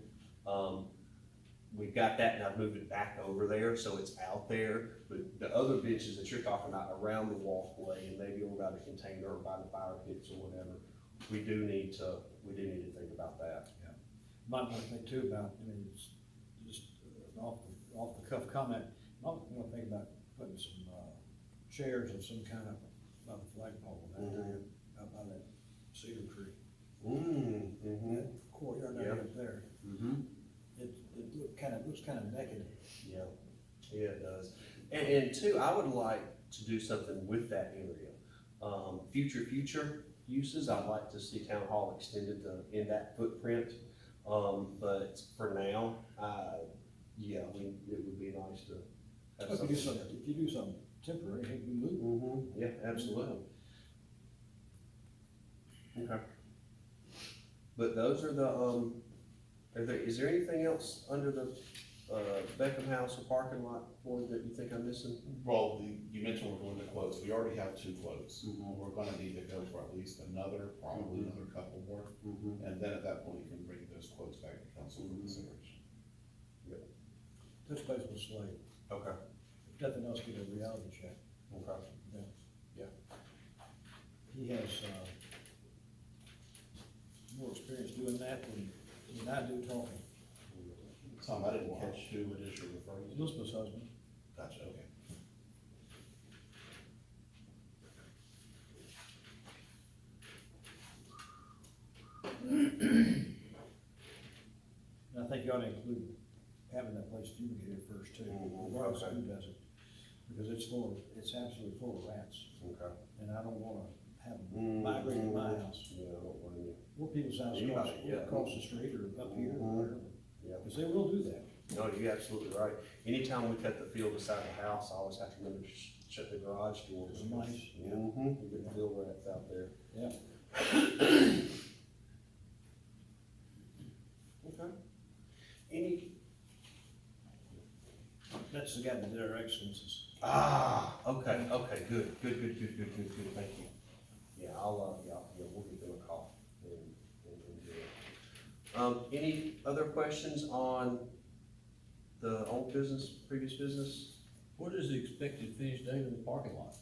We've got that and I've moved it back over there, so it's out there. But the other benches that you're talking about around the walkway and maybe over by the container or by the fire pits or whatever, we do need to think about that. Yeah. Might want to think too about, it's just off the cuff comment, might want to think about putting some, chairs of some kind of, by the flagpole, out there, out by that cedar tree. That courtyard area up there. It looks kind of decadent. Yeah, it does. And two, I would like to do something with that area. Future uses, I'd like to see town hall extended in that footprint. But for now, it would be nice to have something. If you do something temporary, hey, you move. Yeah, absolutely. Okay. But those are the, is there anything else under the, Beckham House or parking lot, Floyd, that you think I'm missing? Well, you mentioned we're going to quotes. We already have 2 quotes. We're gonna need to go for at least probably another couple more. And then at that point, you can bring those quotes back to council for consideration. Touch base with Slade. Okay. If nothing else, get a reality check. Okay. Yeah. He has, more experience doing that than I do talking. Tom, I didn't catch who it is you're referring to. Elizabeth's husband. Gotcha, okay. And I think you ought to include having that place fumigated first too, regardless of who does it. Because it's absolutely full of rats, Okay. and I don't wanna have them migrate in my house, Yeah, I don't blame you. or people's house Anybody, yeah. across the street or up here or wherever. Yeah. Because they will do that. No, you're absolutely right. Anytime we cut the field beside the house, I always have to remember to shut the garage door. It's nice, yeah. Mm-hmm, you get field rats out there. Yeah. Okay. Any, That's the guy that did our excellences. okay, good, thank you. Yeah, we'll give them a call and do it. Any other questions on the old business, previous business? What is the expected finish date of the parking lot?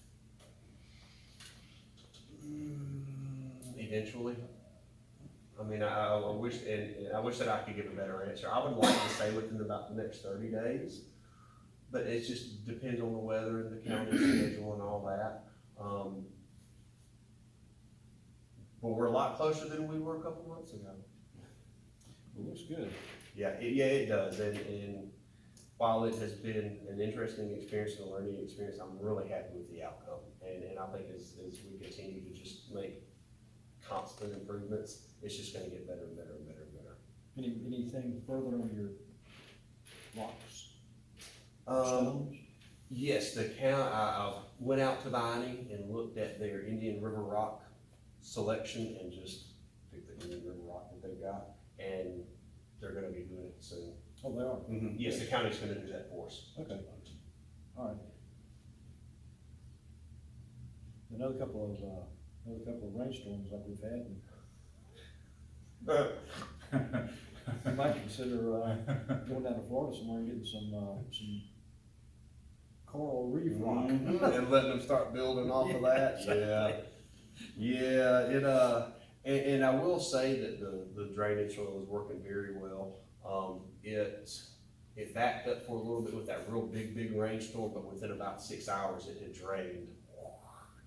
Eventually. I mean, I wish, and I wish that I could give a better answer. I would like to say within about the next 30 days, but it just depends on the weather and the county schedule and all that. But we're a lot closer than we were a couple months ago. It looks good. Yeah, it does, and while it has been an interesting experience and a learning experience, I'm really happy with the outcome. And I think as we continue to just make constant improvements, it's just gonna get better and better and better and better. Anything further on your rocks? Um, Stones? yes, I went out to Viney and looked at their Indian River Rock selection and just picked the Indian River Rock that they've got, and they're gonna be doing it soon. Oh, they are? Yes, the county's gonna do that for us. Okay. All right. Another couple of rainstorms like we've had, and I might consider, going down to Florida somewhere and getting some coral reef rock. And letting them start building off of that, yeah, and I will say that the drainage soil is working very well. It backed up for a little bit with that real big rainstorm, but within about 6 hours, it had drained.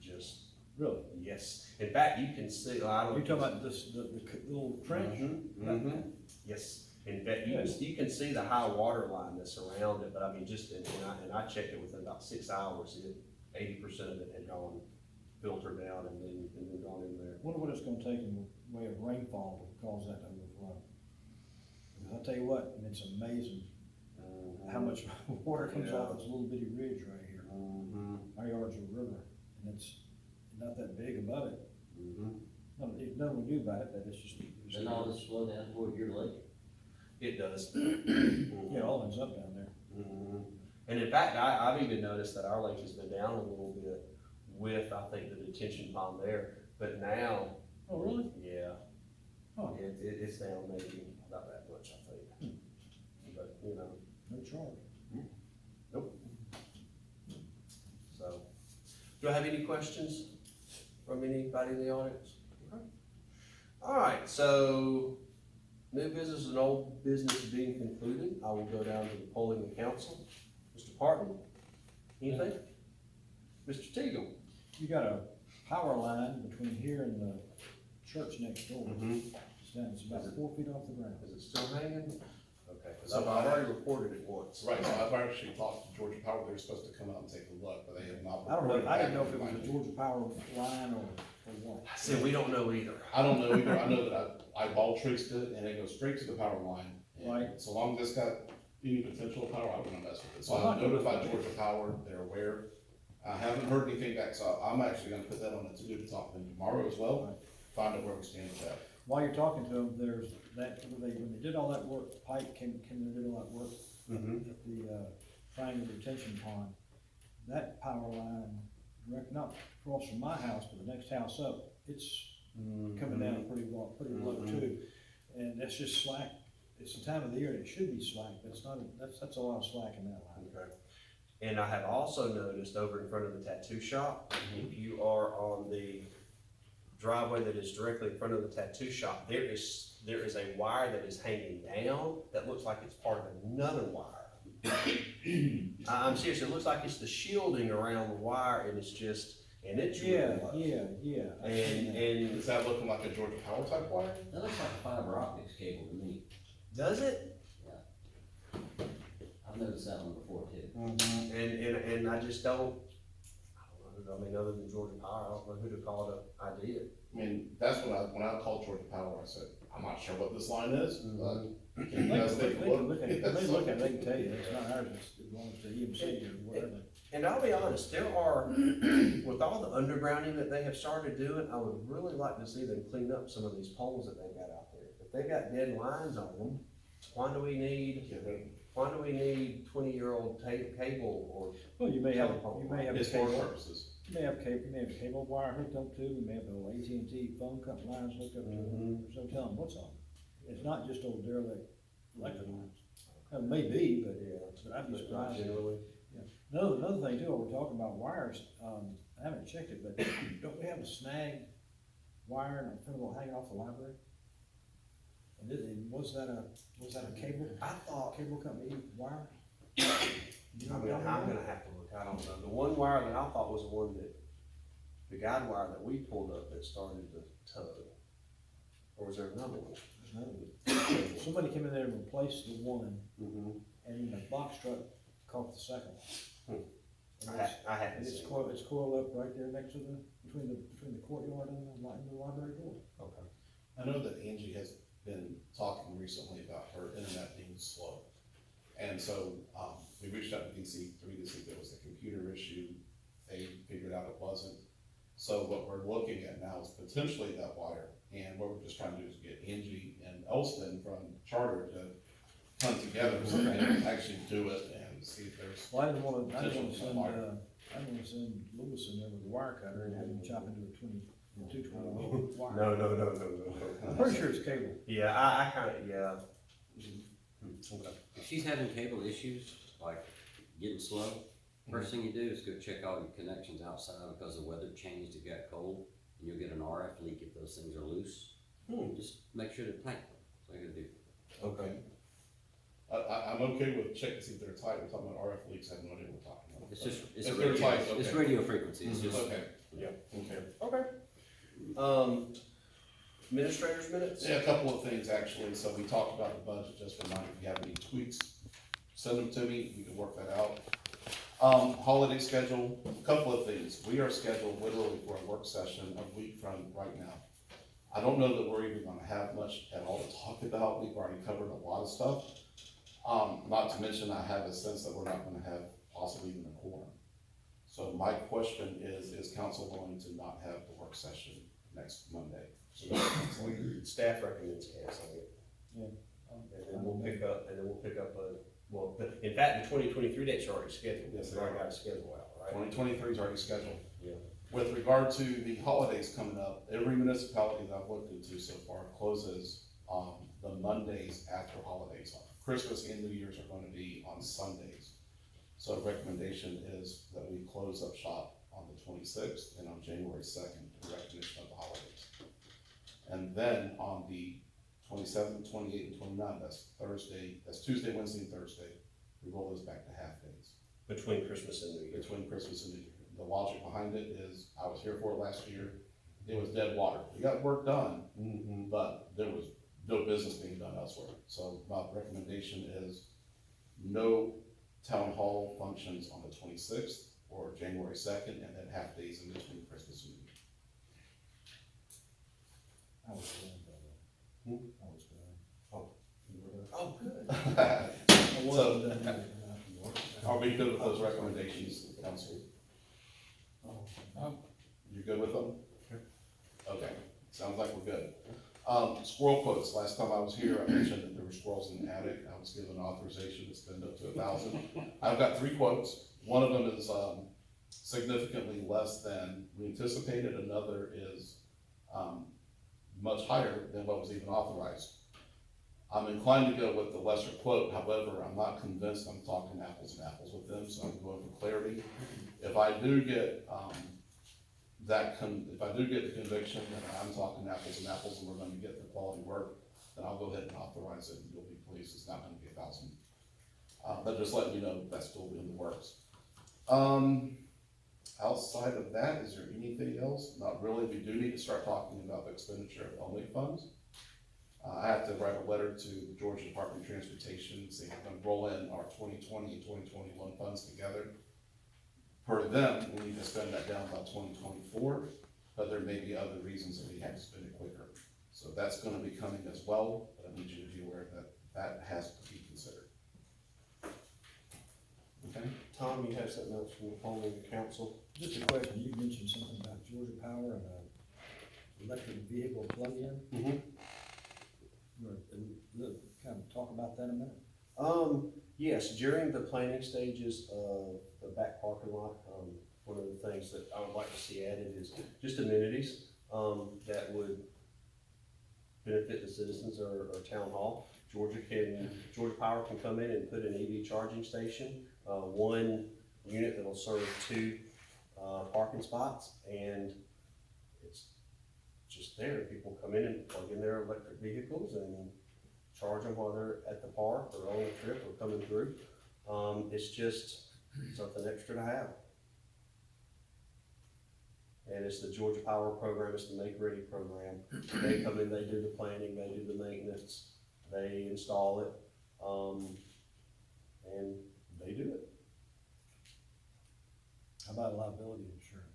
Just, Really? yes, in fact, you can see, I don't. Are you talking about this, the little trench? Yes, in fact, you can see the high water line that's around it, but I mean, just, and I checked it within about 6 hours, 80% of it had gone, filtered down and then gone in there. Wonder what it's gonna take in the way of rainfall to cause that to overflow. Because I'll tell you what, and it's amazing how much water comes off this little bitty ridge right here. Our yard's a river, and it's not that big above it. There's nothing we do about it, but it's just. Doesn't all this flow down toward your lake? It does. It all ends up down there. And in fact, I've even noticed that our lake has been down a little bit with, I think, the detention pond there, but now. Oh, really? Yeah. Huh. It's down maybe about that much, I think. But, No charge. nope. So, do I have any questions from anybody in the audience? Okay. All right, so new business and old business being concluded, I will go down to the polling of council. Mr. Parton, anything? Mr. Teagle? You got a power line between here and the church next door. It's about 4 feet off the ground. Is it still hanging? Okay, because So I've already reported it once. Right, so I've actually talked to Georgia Power, they're supposed to come out and take a look, but they have not. I don't know, I didn't know if it reported was a back. Georgia Power line or what. I said, we don't know either. I don't know either, I know that I ball traced it and it goes straight to the power line. And Right. so long as it's got any potential power, I wouldn't mess with it. So Well, I've I know notified that. Georgia Power, they're aware. I haven't heard anything back, so I'm actually gonna put that on the to-do to talk to them tomorrow as well, find out where we stand with that. While you're talking to them, there's that, when they did all that work, Pike came and did all that work at the, triangle retention pond. That power line, not across from my house, but the next house up, it's coming down pretty low too. And that's just slack, it's the time of the year, it should be slack, but it's not, that's a lot of slack in that line. Okay. And I have also noticed over in front of the tattoo shop, if you are on the driveway that is directly in front of the tattoo shop, there is a wire that is hanging down that looks like it's part of another wire. I'm serious, it looks like it's the shielding around the wire and it's just, and it's really low. Yeah. And Is that looking like a Georgia Power type wire? That looks like a fiber optics cable to me. does it? I've noticed that one before too. And I just don't, I mean, other than Georgia Power, I don't know who to call it, I did. I mean, that's when I called Georgia Power, I said, I'm not sure what this line is, but can you guys take a look? They look at it, they can tell you, it's not ours, it belongs to EMC or whatever. And I'll be honest, there are, with all the undergrounding that they have started doing, I would really like to see them clean up some of these poles that they've got out there. If they've got dead lines on them, why do we need 20-year-old cable or? Well, you may have It's for purposes. You may have cable wire hooked up to, you may have old AT&T phone company lines hooked up to, so tell them what's on it. It's not just old derelict electric lines. It may be, but I'd be surprised. Generally. Another thing too, while we're talking about wires, I haven't checked it, but don't we have a snag wire and a criminal hanging off the library? And was that a cable? I thought, Cable company wire? I'm gonna have to look, I don't know. The one wire that I thought was the one that, the guide wire that we pulled up that started the tug. Or was there another one? There's another one. Somebody came in there and replaced the one, and the box truck caught the second one. And I hadn't it's seen it. coiled up right there next to between the courtyard and the library door. Okay. I know that Angie has been talking recently about her internet being slow. And so, we reached out to DC3 to see if there was a computer issue. They figured out it wasn't. So what we're looking at now is potentially that wire. And what we're just trying to do is get Angie and Elston from Charter to come together so they can actually do it and see if there's. Well, I didn't wanna potential send, wire. send Lewis in there with a wire cutter and have him chop into a 220 wire. No. I'm pretty sure it's cable. Yeah, I kinda, yeah. Okay. If she's having cable issues, like getting slow, first thing you do is go check all your connections outside because the weather changed, it got cold, and you'll get an RF leak if those things are loose. Just make sure they're tight, that's all you gotta do. Okay. I'm okay with checking to see if they're tight. We're talking about RF leaks, I have no idea what we're talking about. It's just, it's If a they're radio, tight, it's okay. radio frequency, it's just. Okay. Okay. Administrators minutes? Yeah, a couple of things actually. So we talked about the budget, just a reminder, if you have any tweaks, send them to me, we can work that out. Holiday schedule, a couple of things. We are scheduled literally for a work session a week from right now. I don't know that we're even gonna have much at all to talk about. We've already covered a lot of stuff. Not to mention, I have a sense that we're not gonna have possibly even a quorum. So my question is council willing to not have the work session next Monday? Staff recommends canceling it. Yeah. And then we'll pick up, but in fact, the 2023 date's already scheduled. Yes, We've already got a schedule out, right? 2023 is already scheduled. Yeah. With regard to the holidays coming up, every municipality that I've looked into so far closes the Mondays after holidays. Christmas and New Year's are going to be on Sundays. So the recommendation is that we close up shop on the 26th and on January 2nd in recognition of the holidays. And then on the 27th, 28th, and 29th, that's Tuesday, Wednesday, and Thursday, we roll those back to half days. Between Christmas and New Year. Between Christmas and New Year. The logic behind it is, I was here for it last year, it was dead water. We got work done, but there was no business being done elsewhere. So my recommendation is no town hall functions on the 26th or January 2nd, and then half days in between Christmas and New Year. I was done, I was done. Oh, good. I wasn't So, done. are we good with those recommendations, council? You're good with them? Okay, sounds like we're good. Squirrel quotes, last time I was here, I mentioned that there were squirrels in the attic, I was given authorization to spend up to 1,000. I've got 3 quotes, one of them is, significantly less than we anticipated, another is, much higher than what was even authorized. I'm inclined to go with the lesser quote, however, I'm not convinced I'm talking apples and apples with them, so I'm going for clarity. If I do get, if I do get the conviction that I'm talking apples and apples and we're gonna get the quality work, then I'll go ahead and authorize it, and you'll be pleased, it's not gonna be 1,000. But just letting you know, that's still in the works. Outside of that, is there anything else? Not really. We do need to start talking about the expenditure of only funds. I have to write a letter to the Georgia Department of Transportation, saying I'm gonna roll in our 2020 and 2021 funds together. Per them, we need to spend that down by 2024, but there may be other reasons that we have to spend it quicker. So that's gonna be coming as well, but I need you to be aware that that has to be considered. Okay? Tom, you have something else from the polling council? Just a question, you mentioned something about Georgia Power and electric vehicle plug-in. Mm-hmm. Kind of talk about that a minute. Yes, during the planning stages of the back parking lot, one of the things that I would like to see added is just amenities, that would benefit the citizens or town hall. Georgia Power can come in and put an EV charging station, one unit that'll serve 2 parking spots, and it's just there. People come in and plug in their electric vehicles and charge them while they're at the park or on a trip or coming through. It's just something extra to have. And it's the Georgia Power program, it's the Make Ready program. They come in, they do the planning, they do the maintenance, they install it, and they do it. How about liability insurance?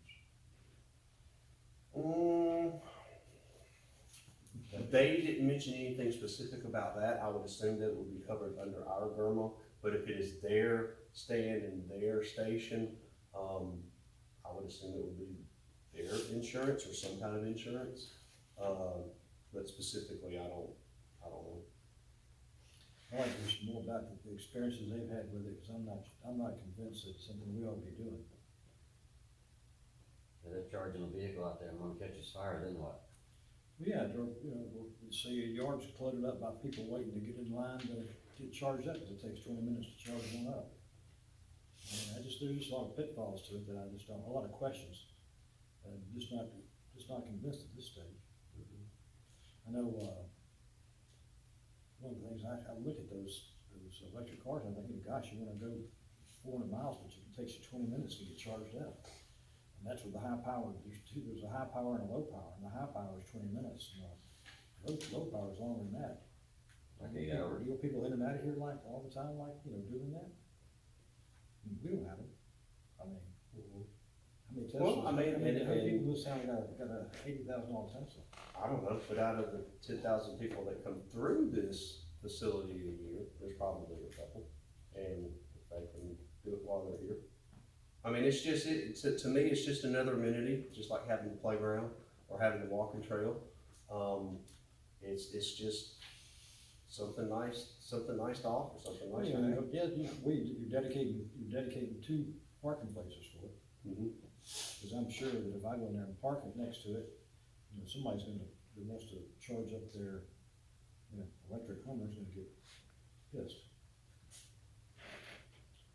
They didn't mention anything specific about that. I would assume that it would be covered under our GERMA, but if it is their stand and their station, I would assume it would be their insurance or some kind of insurance. But specifically, I don't know. I'd like to hear more about the experiences they've had with it, because I'm not convinced that it's something we ought to be doing. They're charging a vehicle out there and one catches fire, then what? Well, yeah, we'll see your yards cluttered up by people waiting to get in line to get charged up, because it takes 20 minutes to charge one up. And there's just a lot of pitfalls to it that I just don't, a lot of questions. Just not convinced at this stage. I know, one of the things, I look at those electric cars, and I'm thinking, gosh, you wanna go 400 miles, but it takes you 20 minutes to get charged up. And that's with the high power, there's a high power and a low power, and the high power is 20 minutes, and low power is longer than that. Like 8 hours. You know, people in and out of here like, all the time, like, doing that? I mean, we don't have it. I mean, how many Teslas? Well, I mean, how many and- people in this town got a $80,000 Tesla? I don't know, but out of the 10,000 people that come through this facility a year, there's probably a couple. And if they can do it while they're here. I mean, it's just, to me, it's just another amenity, just like having the playground or having the walking trail. It's just something nice to offer, something nice to have. Yeah, you're dedicating 2 parking places for it. Mhm. Because I'm sure that if I go in there and park it next to it, somebody's that wants to charge up their, electric Hummer's gonna get pissed.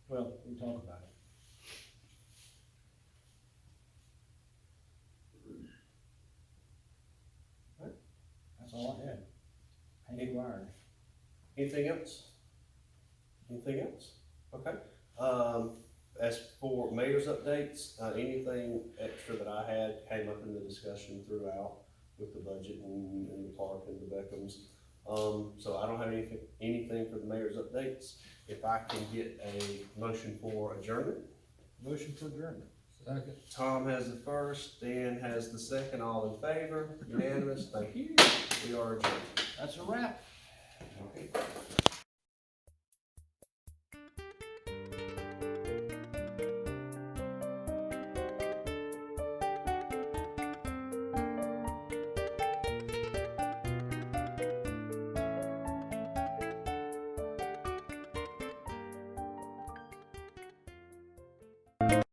Well, we can talk about it. That's all I had. Hanging wire. Anything else? Anything else? Okay. As for mayor's updates, anything extra that I had came up in the discussion throughout with the budget and the Clark and the Beckhams. So I don't have anything for the mayor's updates. If I can get a motion for adjournment. Motion for adjournment. Second. Tom has the first, Dan has the second, all in favor, unanimous, thank you. We are adjourned. That's a wrap. Okay.